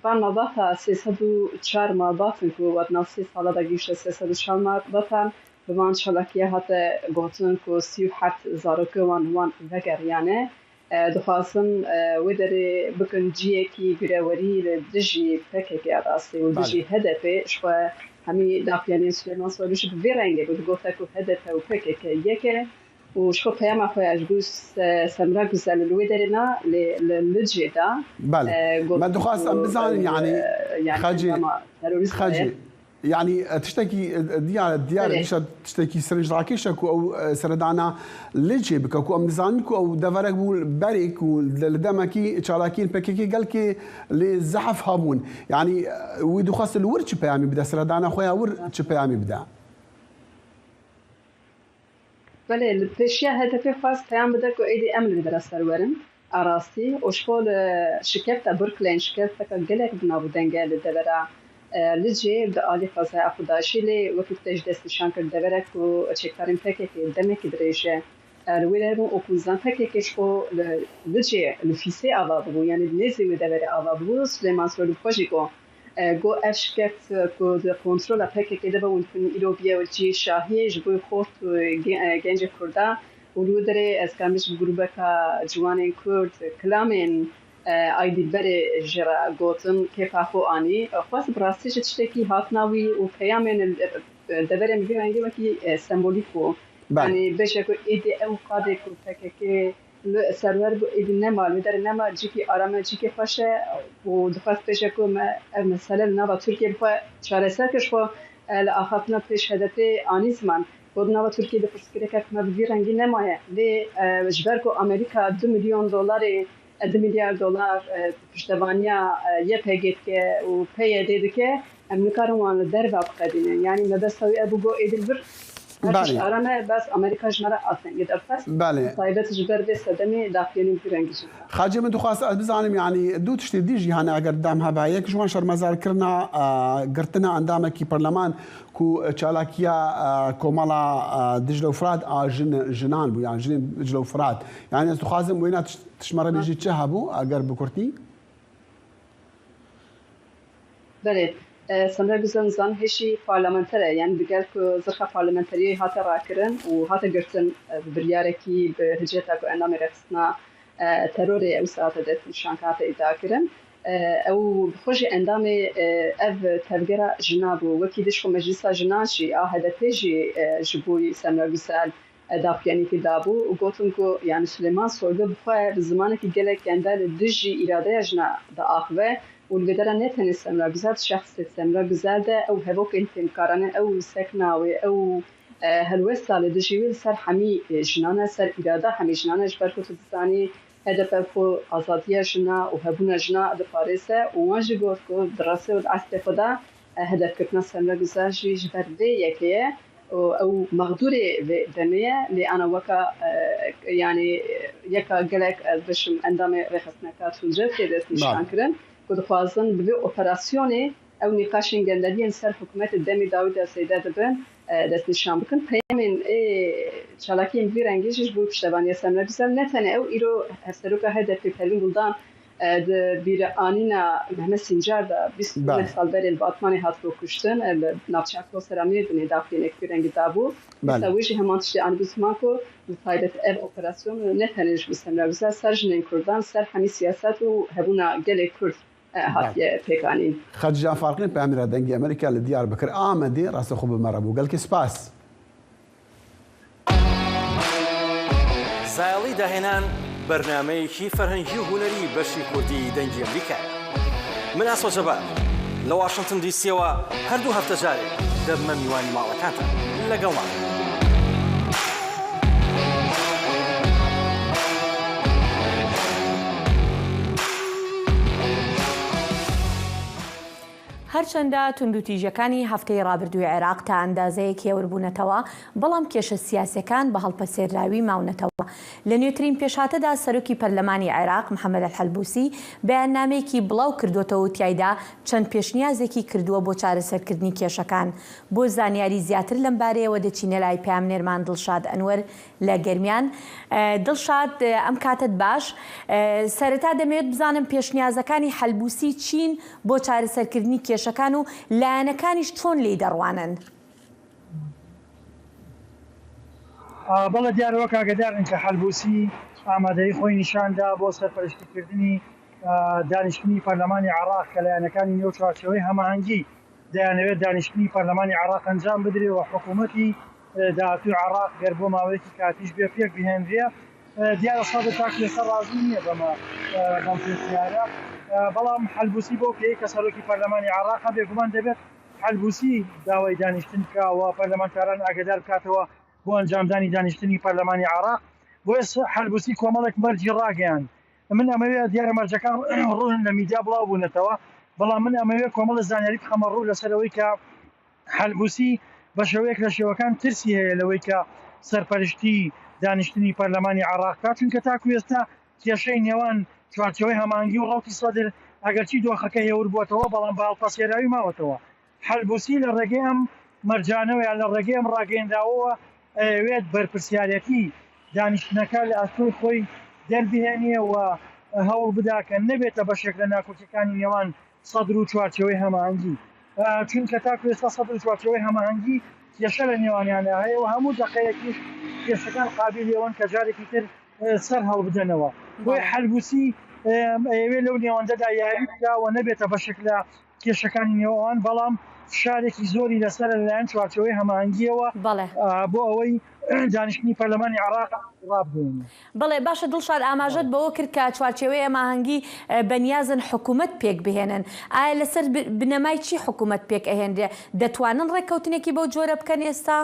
van malbata 304 malbatin ku wetna 3 sala da gîşte 304 malbatan bi van çalakiye hate gotin ku 37 zarokê wan vegeriyane dixwazin wê derê bikin ciyekî girewerî li dijî PKK rastî û dijî hedefê ji xwe hemî daxuyanên Süleyman Soylu ji bi vê rengê bû digote ku hedef û PKK yek e û ji xwe peyama xwe ji bo Semra Güzel li wê derê na li Licê da me dixwast em bizanin yanî xecî يعني تشتكي ديار تشتكي سرنج راكيشة أو سردانا ليجي بكو أم نزانكو أو دفرك بول بريك ولدمكي شالاكين بكيكي قال كي لزحف هامون يعني ويدو خاص الورد بيامي بدا سردانا خويا ورد بيامي بدا بله البشيا هدفي خاص بيام بدا كو ايدي امن بدرس ورن اراستي وشكول شكفتا بركلين شكفتا قالك بنابو دنگال دبرا لجي بدا آلی فضای افداشی لی وقتی تج دست نشان کرد دبرک و چکاریم فکر که دمی که دریجه الویلر و اپوزان فکر که شو لجي الفیسه آوابو یعنی نزی و دبر آوابو سلیمان سوالو خوشی کو گو اشکت کو د کنترل فکر که دبا ونفن ایروبیا و جی شاهی جبوی خورد و گنج کرده ولو دره از کامش گروبه که جوان کرد کلامین ایدی بره جرا گوتن که فاخو آنی خواست براستی شتکی هاتناوی و پیامن دبرم بیرنگی وکی سمبولیکو یعنی بشه که ایدی او قاده کو فکر که سرور بو ایدی نمال در نما جیکی آرام جیکی فاشه و دخواست بشه که مثلا نوا ترکیه بخوا چاره سر کش خو لآخاتنا پیش هدف آنی زمان بود نوا ترکیه ده پرسکره که ما بیرنگی نمایه لی جبر که امریکا $2 میلیون $2 میلیارد پشتوانیا YPG و PYD که امریکا رو وان در واقع قدینه یعنی مبستوی ابو گو ایدل بر بله آرامه بس امریکا جمره آسن يد أفس بله طيبت جبر بس دمي داخلين فرنجي خاجه من دخواست بزانم يعني دو تشتي ديجي هنا قدام هبا يك جوان شر مزار كرنا قرتنا عندما كي برلمان كو تشالاكيا كومالا دجلو فراد جنان بو يعني جنين دجلو فراد يعني از تخازم وين تشمر بيجي تشهبو اگر بكرتي بله سمرا گزن زن هشی پارلمانتره یعنی دیگر که زرخه پارلمانتری هات را کردن و هات گرتن بریاره کی به هجرت کو اندام رفتنا ترور او ساعت دست شانکات ادعا کردن او خوش اندام اف تفجر جناب و کیدش کو مجلس جناشی هدفی جبوی سمرا گزن دافیانی که دابو و گفتم که یعنی سلیمان سوالو بخواه زمانی که گله کندال دژی اراده جنا دا آخوه والقدرة نتني سمرا جزاد شخص سمرا جزادة أو هبوك أنتم كارنة أو سكناوي أو هالوسط على دجيل سر حمي جنانا سر إرادة حمي جنانا جبركو تدزاني هدف فو آزادية جنا وهبونا جنا دفارسة وواجه قولكو دراسة والعسل خدا هدف كتنا سمرا جزاد جبر دي يكيه أو مغدورة دمية لأنا وكا يعني يكا جلك بشم عندما رخصنا كاتون جف كده نشان كرن كده خوازن بوی اپراسیونی او نقاشین گندلیان سر حکومت دمی داوود سیده دبن دست نشان بکن پیامین چالاکیم وی رنگیش بو پشتوانی سمرا گزل نتنه او ایرو هستروکا هدفی پلین بلدان بیر آنینا محمد سینجار دا 20 سال بری الباطمانی هات رو کشتن نافچاکو سرامیر بنی داخلی نکوی رنگی دابو سویشی همان تشتی آنگوزمان کو بطایبت او اپراسیون نتنهش بسمرا گزل سر جنین کردان سر همی سیاست و هبونا گل کرد هاتیه پیکانین خدجا فارقين بأميرة دنجي أمريكا لديار بكر آمدي راس خوب مربو قال كي سباس زايلي دهنان برنامجی فرهنگی و هنری بەشی کوردی دەنگی ئەمریکا من ئاسۆ جەبار لە واشنگتن دیسیەوە هەردوو هەفتە جارێک دەبمە میوانی ماڵەکانتان لەگەڵمان. هەرچەندە توندوتیژەکانی هەفتەی ڕابردووی عێراق تا ئەندازەیەک هێوربوونەتەوە، بەڵام کێشە سیاسەکان بە هەڵپەسێراوی ماونەتەوە. لە نوێترین پێشاتەدا سەرۆکی پەرلەمانی عێراق محەممەد الحەلبوسی بەیاننامەیەکی بڵاو کردوتەوە و تایدا چەند پێشنیازێکی کردووە بۆ چارەسەرکردنی کێشەکان. بۆ زانیاری زیاتر لەم بارەیەوە دەچینە لای پامنێرمان دڵشاد ئەنوەر لە گەرمیان. دڵشاد، ئەم کاتت باش، سەرەتا دەمەوێت بزانم پێشنیازەکانی حەلبوسی چین بۆ چارەسەرکردنی کێشەکان و لایەنەکانیش چۆن لێی دەڕوانن؟ بەڵە دیارەوە کاگەدارن کە حەلبوسی ئامادەی خۆی نیشاندا بۆ سەرپەرشتیکردنی دانیشتنی پەرلەمانی عێراق کە لایەنەکانی نێو چوارچێوەی هەماهەنگی دەیانەوێت دانیشتنی پەرلەمانی عێراق ئەنجام بدرێت و حکوومەتی داهاتووی عێراق گەر بۆ ماوەیەکی کاتیش بێ پێک بهێنرێ. دیارە سەدە تاک لێستا ڕازی نییە بەم پێشنیارە، بەڵام حەلبوسی بۆ پێی کە سەرۆکی پەرلەمانی عێراق بێگومان دەبێت حەلبوسی داوای دانیشتن بکەوە، پەرلەمانتاران ئاگادار بکاتەوە بۆ ئەنجامدانی دانیشتنی پەرلەمانی عێراق. بۆیە حەلبوسی کۆمەڵێک مەرجی ڕاگەیان. من ئەمەوێت دیارە مەرجەکان ڕوون لە میدیا بڵاو بوونەتەوە، بەڵام من ئەمەوێت کۆمەڵە زانیاری بخەمە ڕوو لەسەرەوەی کە حەلبوسی بە شێوەیەک لە شێوەکان ترسی هەیە لەوەی کە سەرپەرشتی دانیشتنی پەرلەمانی عێراق کات، چونکە تاکو ئێستا کێشەی نێوان چوارچێوەی هەماهەنگی و ڕەوتی سەدر ئەگەرچی دۆخەکە هێور بووەتەوە، بەڵام بە هەڵپەسێراوی ماوەتەوە. حەلبوسی لە ڕێگەی ئەم مەرجانەوە یان لە ڕێگەی ئەم ڕاگەیەنداوەوە ئەوێت بەرپرسیارەتی دانیشتنەکە لە ئەستۆی خۆی دەربهێنێ و هەوڵ بدا کە نەبێتە بەشێک لە ناکۆکیەکانی نێوان سەدر و چوارچێوەی هەماهەنگی، چونکە تاکو ئێستا سەدر و چوارچێوەی هەماهەنگی کێشە لە نێوانیانە هەیە و هەموو دقەیەکیش کێشەکان قابل ئەوەن کە جارێکی تر سەر هەڵ بدەنەوە. بۆی حەلبوسی ئەوێ لەو نێوەندەدا یاری بکاوە نەبێتە بەشێک لە کێشەکانی نێوان، بەڵام فشارێکی زۆری لەسەر لەلایەن چوارچێوەی هەماهەنگیەوە بۆ ئەوەی دانیشتنی پەرلەمانی عێراق ڕابدوێنێ. بڵێ باشە دڵشاد، ئاماژەت بەوە کرد کە چوارچێوەی هەماهەنگی بەنیازن حکوومەت پێک بهێنن. ئایا لەسەر بنەمای چی حکوومەت پێک ئەهێنرێ؟ دەتوانن ڕێککەوتنێکی بەو جۆرە بکەن ئێستا؟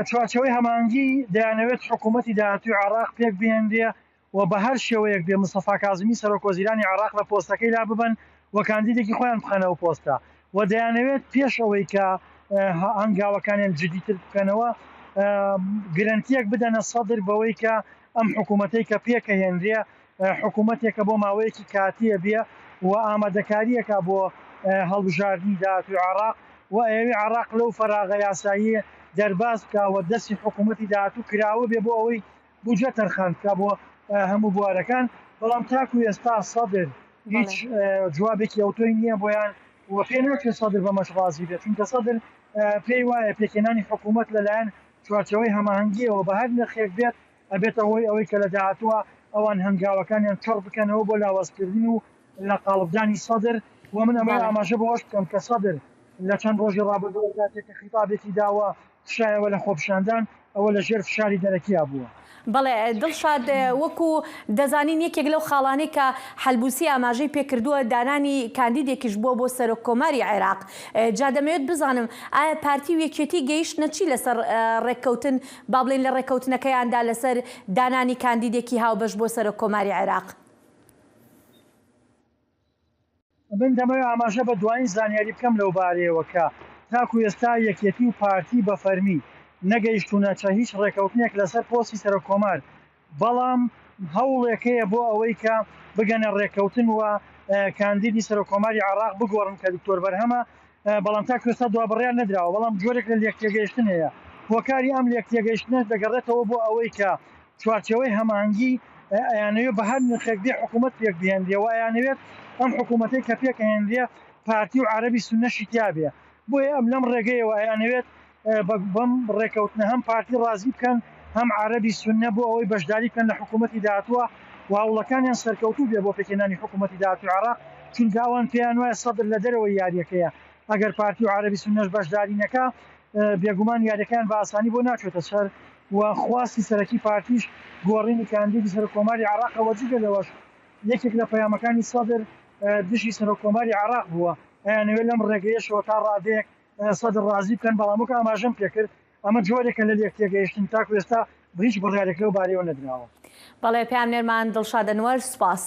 چوارچێوەی هەماهەنگی دەیانەوێت حکوومەتی داهاتووی عێراق پێک بهێنرێ و بە هەر شێوەیەک بێ مستەفا کازمی سەرۆکوەزیرانی عێراق لە پۆستەکەی لا ببن و کاندیدێکی خۆیان بخەنەوە پۆستە، و دەیانەوێت پێش ئەوەی کە هەنگاوەکانیان جدیتر بکەنەوە گرنتیەک بدەنە سەدر بەوەی کە ئەم حکوومەتەی کە پێکە هێنرێ حکوومەتێکە بۆ ماوەیەکی کاتیە بێ و ئامادەکاریەکە بۆ هەڵبژاردننی داهاتووی عێراق و ئەوێ عێراق لەو فەراغە یاسایی دەرباز بکەوە دەستی حکوومەتی داهاتوو کراوە بێ بۆ ئەوەی بودجە تەرخان بکە بۆ هەموو بوارەکان، بەڵام تاکو ئێستا سەدر هیچ جوابێکی ئەوتۆی نییە بۆیان و پێ ناچێت سەدر بەمەش ڕازی بێت، چونکە سەدر پێی وایە پێکێنانی حکوومەت لەلایەن چوارچێوەی هەماهەنگیەوە بە هەر نرخێک بێت ئەبێتە هۆی ئەوەی کە لە داهاتووە ئەوان هەنگاوەکانیان چڕ بکەنەوە بۆ لاوازکردن و لە قاڵبدانی سەدر. و من ئەمە ئاماژە بەوەش بکەم کە سەدر لە چەند ڕۆژی ڕابردووە کاتێک کە خیتابێکی داوە شایەوە لە خۆپشاندان ئەوە لە ژێر فشاری دەرەکییا بووە. بەڵێ دڵشاد، وەکو دەزانین یەکێک لەو خاڵانەی کە حەلبوسی ئاماژەی پێکردووە دانانی کاندیدێکیش بۆ سەرۆککۆماری عێراق. جا دەمەوێت بزانم ئایا پارتی و یەکێتی گەیشتنە چی لەسەر ڕێککەوتن با بڵێن لە ڕێککەوتنەکەیاندا لەسەر دانانی کاندیدێکی هاوبەش بۆ سەرۆککۆماری عێراق؟ من دەمەوێت ئاماژە بە دوایین زانیاری بکەم لەو بارەیەوە کە تاکو ئێستا یەکێتی و پارتی بە فەرمی نەگەیشتونەچە هیچ ڕێکەوتنێک لەسەر پۆستی سەرۆککۆمار، بەڵام هەوڵێکەیە بۆ ئەوەی کە بگەنە ڕێکەوتن و کاندیدی سەرۆککۆماری عێراق بگۆڕن کە دکتۆر بەرهەمە، بەڵام تاکو ئێستا دوابڕیان نەدراوە، بەڵام جۆرێک لە لێکتێگەیشتن هەیە. هۆکاری ئەم لێکتێگەیشتنە دەگەڕێتەوە بۆ ئەوەی کە چوارچێوەی هەماهەنگی ئەیانەوێت بە هەر نرخێک بێ حکوومەت پێک بهێنرێ و ئەیانەوێت ئەم حکوومەتەی کە پێک هێنرێ پارتی و عەرەبی سوننەشی تیا بێ. بۆیە ئەم لەم ڕێگەیەوە ئەیانەوێت بەم ڕێکەوتنە هەم پارتی ڕازی بکەن هەم عەرەبی سوننە بۆ ئەوەی بەشداری بکەن لە حکوومەتی داهاتووە و هەوڵەکانیان سەرکەوتوو بێ بۆ پێکێنانی حکوومەتی داهاتووی عێراق، چونکە ئەوان پێیان وایە سەدر لە دەرەوەی یاریەکەیە ئەگەر پارتی و عەرەبی سوننەش بەشداری نەکا بێگومان یاریەکان بە ئاسانی بۆ ناچێتە سەر و خواستی سەرەکی پارتیش گۆڕینی کاندیدی سەرۆککۆماری عێراق وەجگە لەوەش یەکێک لە پەیامەکانی سەدر دژی سەرۆکۆماری عێراق بووە ئەیانەوێت لەم ڕێگەیەشەوە تا ڕادەیەک سەدر ڕازی بکەن بەڵام وەک ئاماژەم پێکرد ئەمە جۆرێکە لە لێکتێگەیشتن تاکو ئێستا هیچ بڕیارێک لەو بارەیەوە نەدراوە. بەڵێ پامنێرمان دڵشاد ئەنوەر سوپاس.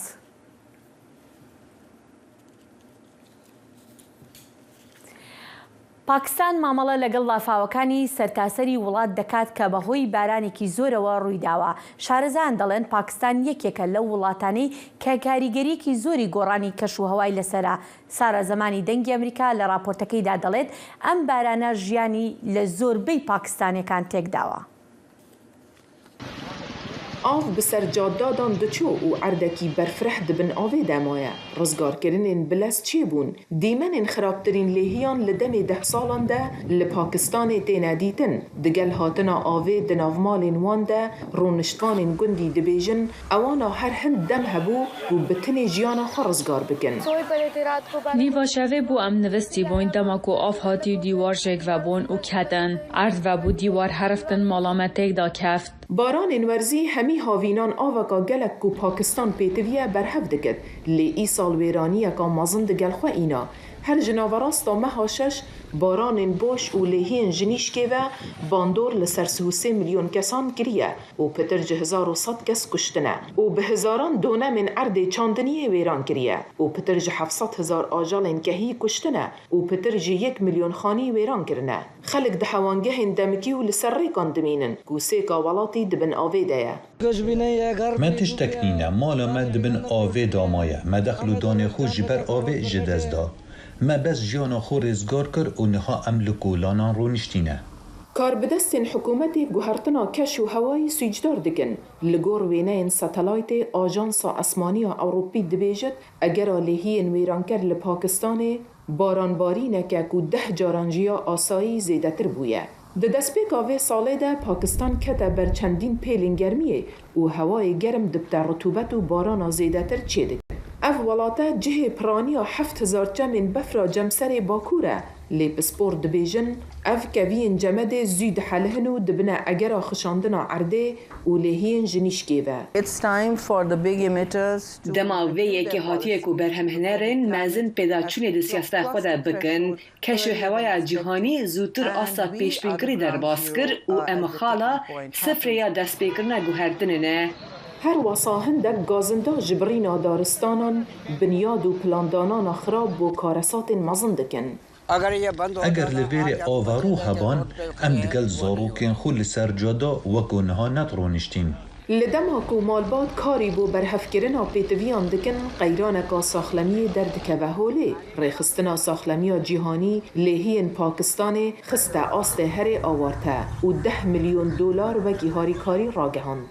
پاکستان مامەڵە لەگەڵ لافاوەکانی سەرتاسەری وڵات دەکات کە بەهۆی بارانێکی زۆرەوە ڕوویداوە. شارەزان دەڵێن پاکستان یەکێکە لەو وڵاتانەی کە کاریگەریەکی زۆری گۆڕانی کەشوهەوای لەسەرا. سارە زەمانی دەنگی ئەمریکا لە راپۆرتەکەیدا دەڵێت ئەم بارانە ژیانی لە زۆربەی پاکستانیەکان تێکداوە. ئاو بەسەر جادادان دچۆ و عەردەکی بەرفرەح دبن ئاوێ دەمایە. ڕزگارکردنên bilez çêbûn, dîmenên xirabtirîn lêhiyan li demê 10 salan de li Pakistanê têne dîtin. Di gel hatina avê di navmalên wan de rûniştvanên gundî dibêjin ewana her hin dem hebû û bi tinê jiyana xwe rizgar bikin. Nîva şevê bû em nivistî bûn dema ku av hatî û dîwar jêk vebûn û ketin. Erd vebû dîwar heriftin malametêk da keft. Baranên werzî hemî havînan aveka gelek ku Pakistan pêtiviye berhev dikir. Lê îsal wêraniyeka mezin digel xwe îna. Her ji naverasta meha şeş baranên boş û lêhiyên ji nîşkê ve bandor li ser 3 milyon kesan kiriye û pitir ji 1100 kes kuştine û bi hizaran donemên erdê çandiniyê wêran kiriye û pitir ji 700,000 ajalên kehî kuştine û pitir ji 1 milyon xanî wêran kirine. Xelek di hewangehên demikî û li ser rêkan dimînin ku sêka welatî dibin avê de ye. Me tiştek nîne, mala me dibin avê damaye, me dexil û danê xwe ji ber avê ji dest da. Me bez jiyana xwe rêzgar kir û niha em li kolanan rûniştîne. Karbidestên hikûmetê guhertina keş û hewayî swîcdar dikin. Li gor wêneyên satelaytê Ajansa Esmaniya Ewropî dibêjit egera lêhiyên wêranker li Pakistanê baranbarîneke ku 10 caran jiya asayî zêdetir bûye. Di destpêka vê salê de Pakistan kete ber çendîn pêlên germiyê û hewayê germ dibite rutûbet û barana zêdetir çê dikin. Ev welate cihê piraniya 7,000 cemên befra cemserê Bakur e. Lê bi spor dibêjin ev keviyên cemedê zû dihelihin û dibine egera xişandina erdê û lêhiyên ji nîşkê ve. Dema vê yekê hatiye ku berhemhinerin mezin pêdaçûnê di siyaseta xwe de bikin, keş û hewaya cîhanî zûtir asa pêşbînkirî derbas kir û em xala sifrêya destpêkirina guhertinê ne. Her wasa hindek gazinda ji birîna daristanan, binyad û plandanana xirab bû karesatên mezin dikin. Eger li vêrê avarû heban, em digel zarokên xwe li ser cada wekû niha netrûniştîn. Li dema ku malbat karî bû berhevkirina pêtiviyan dikin, qeyraneka saxlemiyê derdikeve holê. Rêxistina saxlemiya cîhanî lêhiyên Pakistanê xiste astê herê awarte û 10 milyon dolar wekî harîkarî ragihand.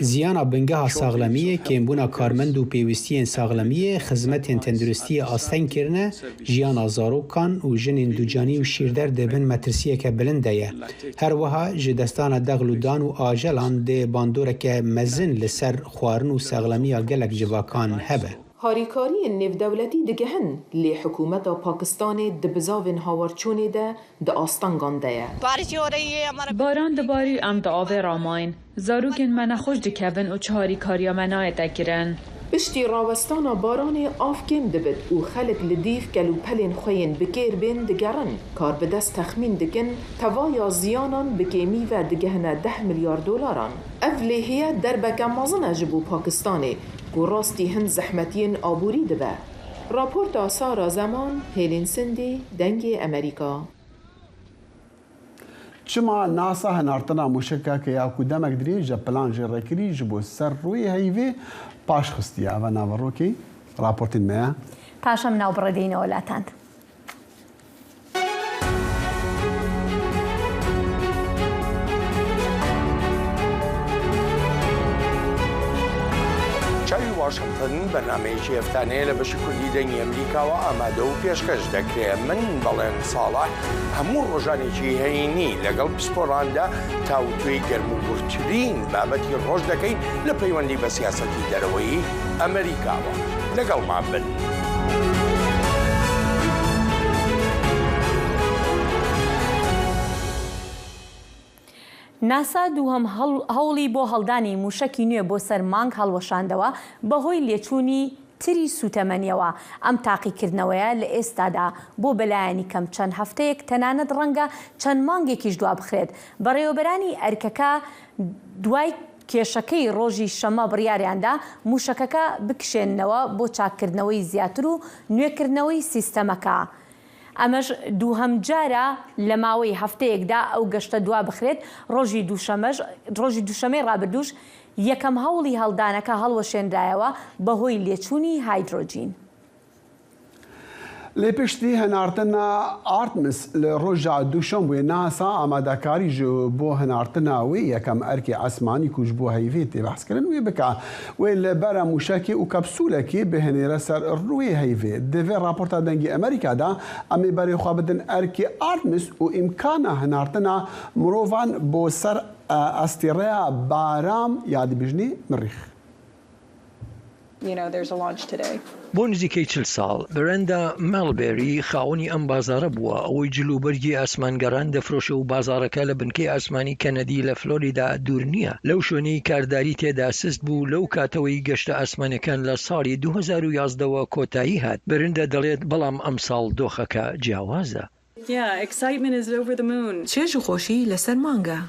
Ziyana bingeha saxlemiyê, kêmbûna karmend û pêwîstiyên saxlemiyê, xizmetên tenduristiyê asteng kirine, jiyana zarokan û jinên ducanî û şîrder dibin metirsiyeke bilind de ye. Her wiha ji destana dexludan û ajelan dê bandoreke mezin li ser xwarin û saxlemiya gelek civakan hebe. Harîkariyên nêvdewletî digihin, lê hikûmeta Pakistanê di bizavên hawarçûnê de di astangan de ye. Baran dibarî em di avê ramayîn. Zarokên me nexweş dikevin û çi harîkariya me nayê kirin. Piştî rawestana baranê av kêm dibit û xelek li dîv kelûpelên xwe yên bikêr bên digerin. Karbidest texmîn dikin tevaya ziyanan bi kêmî ve digihine 10 milyar dolaran. Ev lêhiye derbeke mezin e ji bo Pakistanê ku rastî hin zehmetiyên aborî dibe. Raporta Sara Zeman, Hêlin Sindî, Dengê Amerîka. Çima nasa hinartina mûşekeke ya ku demek dirî ji plan jê rekirî ji bo ser rûyê heyvê paş xistiye. Ev naverokê raportên me ye. Paş em navbirêdeyîne welatand. واشنطن بەنامەیەکی هەفتانەیە لە بەشی کوردی دەنگی ئەمریکاوە ئامادە و پێشکەش دەکرێت. من بەڵێن ساڵح هەموو ڕۆژانێکی هەینی لەگەڵ پسپۆڕاندا تاوتوێی گەرموگورترین بابەتی ڕۆژ دەکەین لە پەیوەندی بە سیاسەتی دەرەوەی ئەمریکاوە. لەگەڵمان بن. ناسا دووهەم هەوڵی بۆ هەڵدانی موشکی نوێ بۆ سەر مانگ هەڵوەشاندەوە بەهۆی لێچوونی تری سوتەمەنیەوە. ئەم تاقیکردنەوەیە لە ئێستادا بۆ بەلایەنی کەم چەند هەفتەیەک تەنانەت ڕەنگە چەند مانگێکیش دوا بخرێت. بەڕێوەبەرانی ئەرکەکە دوای کێشەکەی ڕۆژی شەمە بڕیاریاندا موشکەکە بکشێننەوە بۆ چاککردنەوەی زیاتر و نوێکردنەوەی سیستەمەکە. ئەمەش دووهەم جارە لە ماوەی هەفتەیەکدا ئەو گەشتە دوا بخرێت. ڕۆژی دووشەمەی ڕابردووش یەکەم هەوڵی هەڵدانەکە هەڵوەشێنرایەوە بەهۆی لێچوونی هایدرۆجین. لێ پشتی هەناردنا ئارتمس لە ڕۆژە دووشەمبووی ناسا ئامادەکاریش بۆ هەناردناوی یەکەم ئەرکی ئاسمانی کوژ بۆ هەیڤێت تێبحثکردن وێ بکە وێ لەبەرە موشەکی و کەپسولەکی بهێنێرە سەر ڕووی هەیڤێت. دەوێ راپۆرتا دەنگی ئەمریکادا ئەمێ بەرێخوا بدن ئەرکی ئارتمس و ئیمکانە هەناردنا مرۆڤان بۆ سەر ئەستێرەیە بارام یادبژنی مریخ. بۆ نزیکەی 40 ساڵ برەندا مەلبێری خاوەنی ئەم بازارە بووە ئەوەی جلوبەرگی ئاسمانگەڕان دەفرۆشە و بازارەکە لە بنکەی ئاسمانی کەنەدی لە فلۆریدا دوور نییە. لەو شوێنەی کارداری تێدا سست بوو لەو کاتەوەی گەشتە ئاسمانەکان لە ساڵی 2011ەوە کۆتایی هات. برندە دەڵێت بەڵام ئەم ساڵ دۆخەکە جیاوازە. چێژ و خۆشی لەسەر مانگە.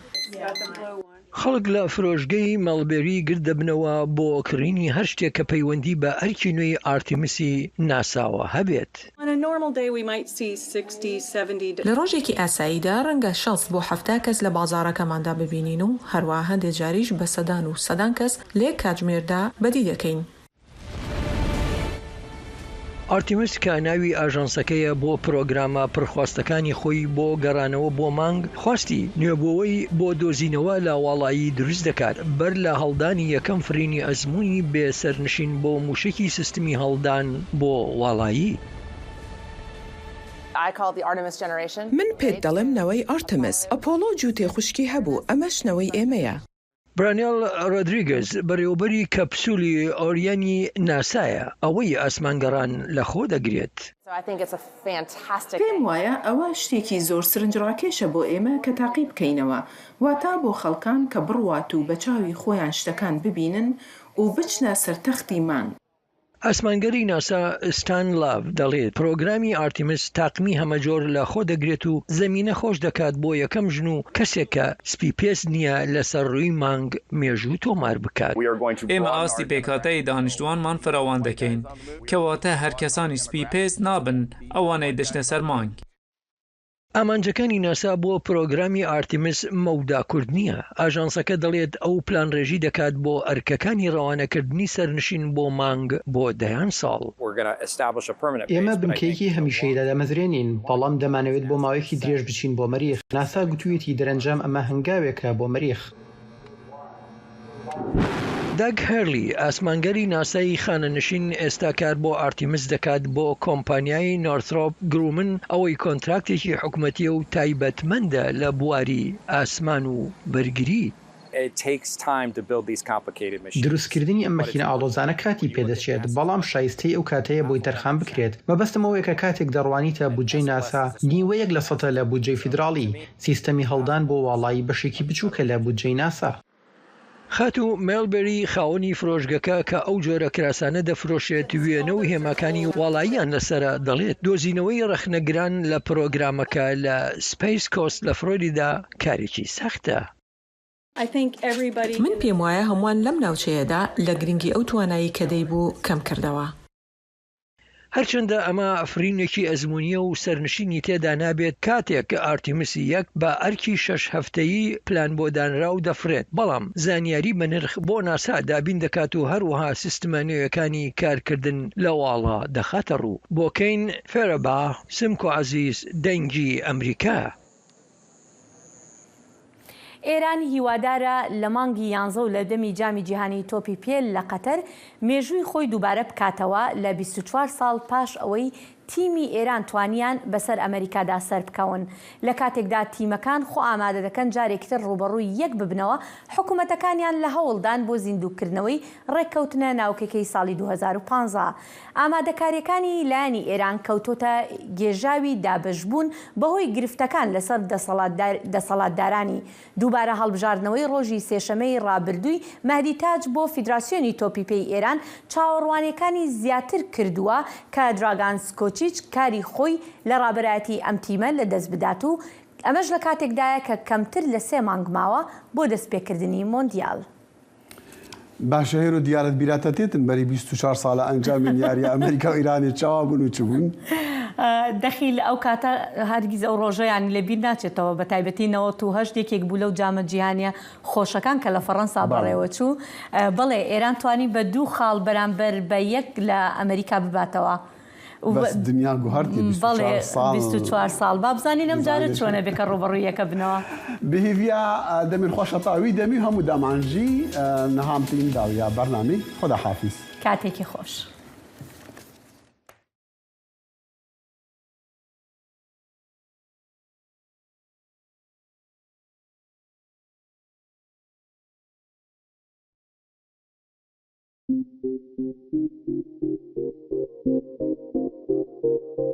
خەڵک لە فرۆژگەی مەڵبێری گرد دەبنەوە بۆ کڕینی هەر شتێک کە پەیوەندی بە ئەرکی نوێی ئارتیمسی ناساوە هەبێت. لە ڕۆژێکی ئاساییدا ڕەنگە 60 بۆ 70 کەس لە بازارەکەماندا ببینین و هەروە هەندێک جاریش بە سەدان و سەدان کەس لێ کاتژمێردا بەدی دەکەین. ئارتیمس کە ناوی ئاژانسەکەیە بۆ پرۆگرامە پڕخواستەکانی خۆی بۆ گەڕانەوە بۆ مانگ خواستی نوێبووەوەی بۆ دۆزینەوە لە واڵایی دروست دەکات بەر لە هەڵدانی یەکەم فرینی ئەزمموی بێسەرنشین بۆ موشکی سیستمی هەڵدان بۆ واڵایی. من پێت دەڵێم نەوەی ئارتەمس ئەپۆلۆ جووتێ خوشکی هەبوو ئەمەش نەوەی ئێمەیە. برانیل ڕۆدریگز بەڕێوەبەری کەپسولی ئۆریانی ناسایە ئەوەی ئاسمانگەڕان لە خۆ دەگرێت. پێم وایە ئەوە شتێکی زۆر سرنجڕاکێشە بۆ ئێمە کە تاقی بکەینەوە واتە بۆ خەڵکان کە بڕوات و بە چاوی خۆیان شتەکان ببینن و بچنە سەرتەختی مانگ. ئاسمانگەری ناسا ستان لاڤ دەڵێت پرۆگرامی ئارتیمس تاقمی هەمەجۆر لە خۆ دەگرێت و زەمینە خۆش دەکات بۆ یەکەم ژن و کەسێکە سپیپێس نییە لەسەر ڕووی مانگ مێژوو تۆمار بکات. ئێمە ئاستی پێکاتەی دانیشتوانمان فراوان دەکەین کەواتە هەر کەسانی سپیپێس نابن ئەوانەی دەچنە سەر مانگ. ئامانجەکانی ناسا بۆ پرۆگرامی ئارتیمس مەودا کورد نییە. ئاژانسەکە دەڵێت ئەو پلانڕێژی دەکات بۆ ئەرکەکانی ڕەوانەکردنی سەرنشین بۆ مانگ بۆ 10 ساڵ. ئێمە بنکەیەکی هەمیشەیدا دەمەزرێنین بەڵام دەمانەوێت بۆ ماوەیەکی درێژ بچین بۆ مەریخ. ناسا گوتوویەتی دەرەنجام ئەمە هەنگاوێکە بۆ مەریخ. داگ هەرلی ئاسمانگەری ناسایی خانەنشین ئێستا کار بۆ ئارتیمس دەکات بۆ کۆمپانیای نۆرترۆپ گرومن ئەوەی کۆنتراکتێکی حکوومەتیە و تایبەتمەندە لە بواری ئاسمان و بەرگری. دروستکردنی ئەم مەکینە ئاڵۆزانە کاتی پێدەچێت بەڵام شایستەی ئەو کاتەیە بۆی تەرخان بکرێت. مەبەستمەوەیە کە کاتێک دەڕوانیتە بودجەی ناسا نیوەیەک لە سەتە لە بودجەی فیدراڵی سیستەمی هەڵدان بۆ واڵایی بەشێکی بچووکە لە بودجەی ناسا. خاتو مێلبەری خاوەنی فرۆژگەکە کە ئەو جۆرە کراسانە دەفرۆشێت وێنە و هێماکانی واڵاییان لەسەرە دەڵێت دۆزینەوەی ڕەخنەگران لە پرۆگرامەکە لە سپیس کۆست لە فلۆریدا کارێکی سەختە. من پێم وایە هەمووان لەم ناوچەیەدا لە گرنگی ئەو توانایی کە دەیبوو کەم کردەوە. هەرچەندە ئەمە ئەفرینێکی ئەزممویە و سەرنشینی تێدا نابێت کاتێک ئارتیمسی یەک بە ئەرکی 6 هەفتەیی پلان بۆ دانرا و دەفرێت بەڵام زانیاری بە نرخ بۆ ناسا دابین دەکات و هەروەها سیستمە نوێیەکانی کارکردن لە واڵە دەخاتە ڕوو. بۆکەین فێرەبا سمکۆ عەزیز دەنگی ئەمریکا. ئێران هیوادارە لە مانگی 11 و لە دەمی جامی جیهانی تۆپی پێل لە قەتەر مێژووی خۆی دووبارە بکاتەوە لە 24 ساڵ پاش ئەوەی تیمی ئێران توانیان بەسەر ئەمریکادا سەر بکەون لە کاتێکدا تیمەکان خۆ ئامادە دەکەن جارێکتر ڕوبەڕووی یەک ببنەوە حکوومەتەکانیان لە هەوڵدان بۆ زیندووکردنەوەی ڕێککەوتنە ناوکەکەی ساڵی 2015 ئامادەکاریەکانی لایەنی ئێران کەوتۆتە گێژاوی دابەشبوون بەهۆی گرفتەکان لەسەر دەسەڵاتدارانی دووبارە هەڵبژاردنەوەی ڕۆژی سێشەمەی ڕابردووی مەهدی تاج بۆ فیدراسیۆنی تۆپی پێی ئێران چاوەڕوانیەکانی زیاتر کردووە کە دراگان سکۆچیچ کاری خۆی لە ڕابەرایەتی ئەم تیمە لە دەست بدات و ئەمەش لە کاتێکدایە کە کەمتر لە 3 مانگ ماوە بۆ دەستپێکردنی مۆندیال. باشە هێرۆ دیارەت بیراتە تێتن بەری 24 ساڵە ئەنجامی یاریە ئەمریکا و ئیرانی چاوا بوون و چ بوون؟ دەخیل ئەو کاتە هەرگیز ئەو ڕۆژەیان لەبیر ناچێتەوە بە تایبەتی 98 بوو لەو جامە جیهانیە خۆشەکان کە لە فەڕەنسا بەڕێوە چوو بڵێ ئێران توانی بە 2 خاڵ بەرامبەر بە 1 لە ئەمریکا بباتەوە. دنیا گوهردی 24 ساڵ با بزانین ئەم جارە چۆنە بێکە ڕوبەڕوویەکە بنەوە بهێویا دەمێن خۆشەتاوی دەمی هەموو دامانژی نەهامترین داویا بەرنامەی خۆدا حافیز کاتێکی خۆش. Thank you.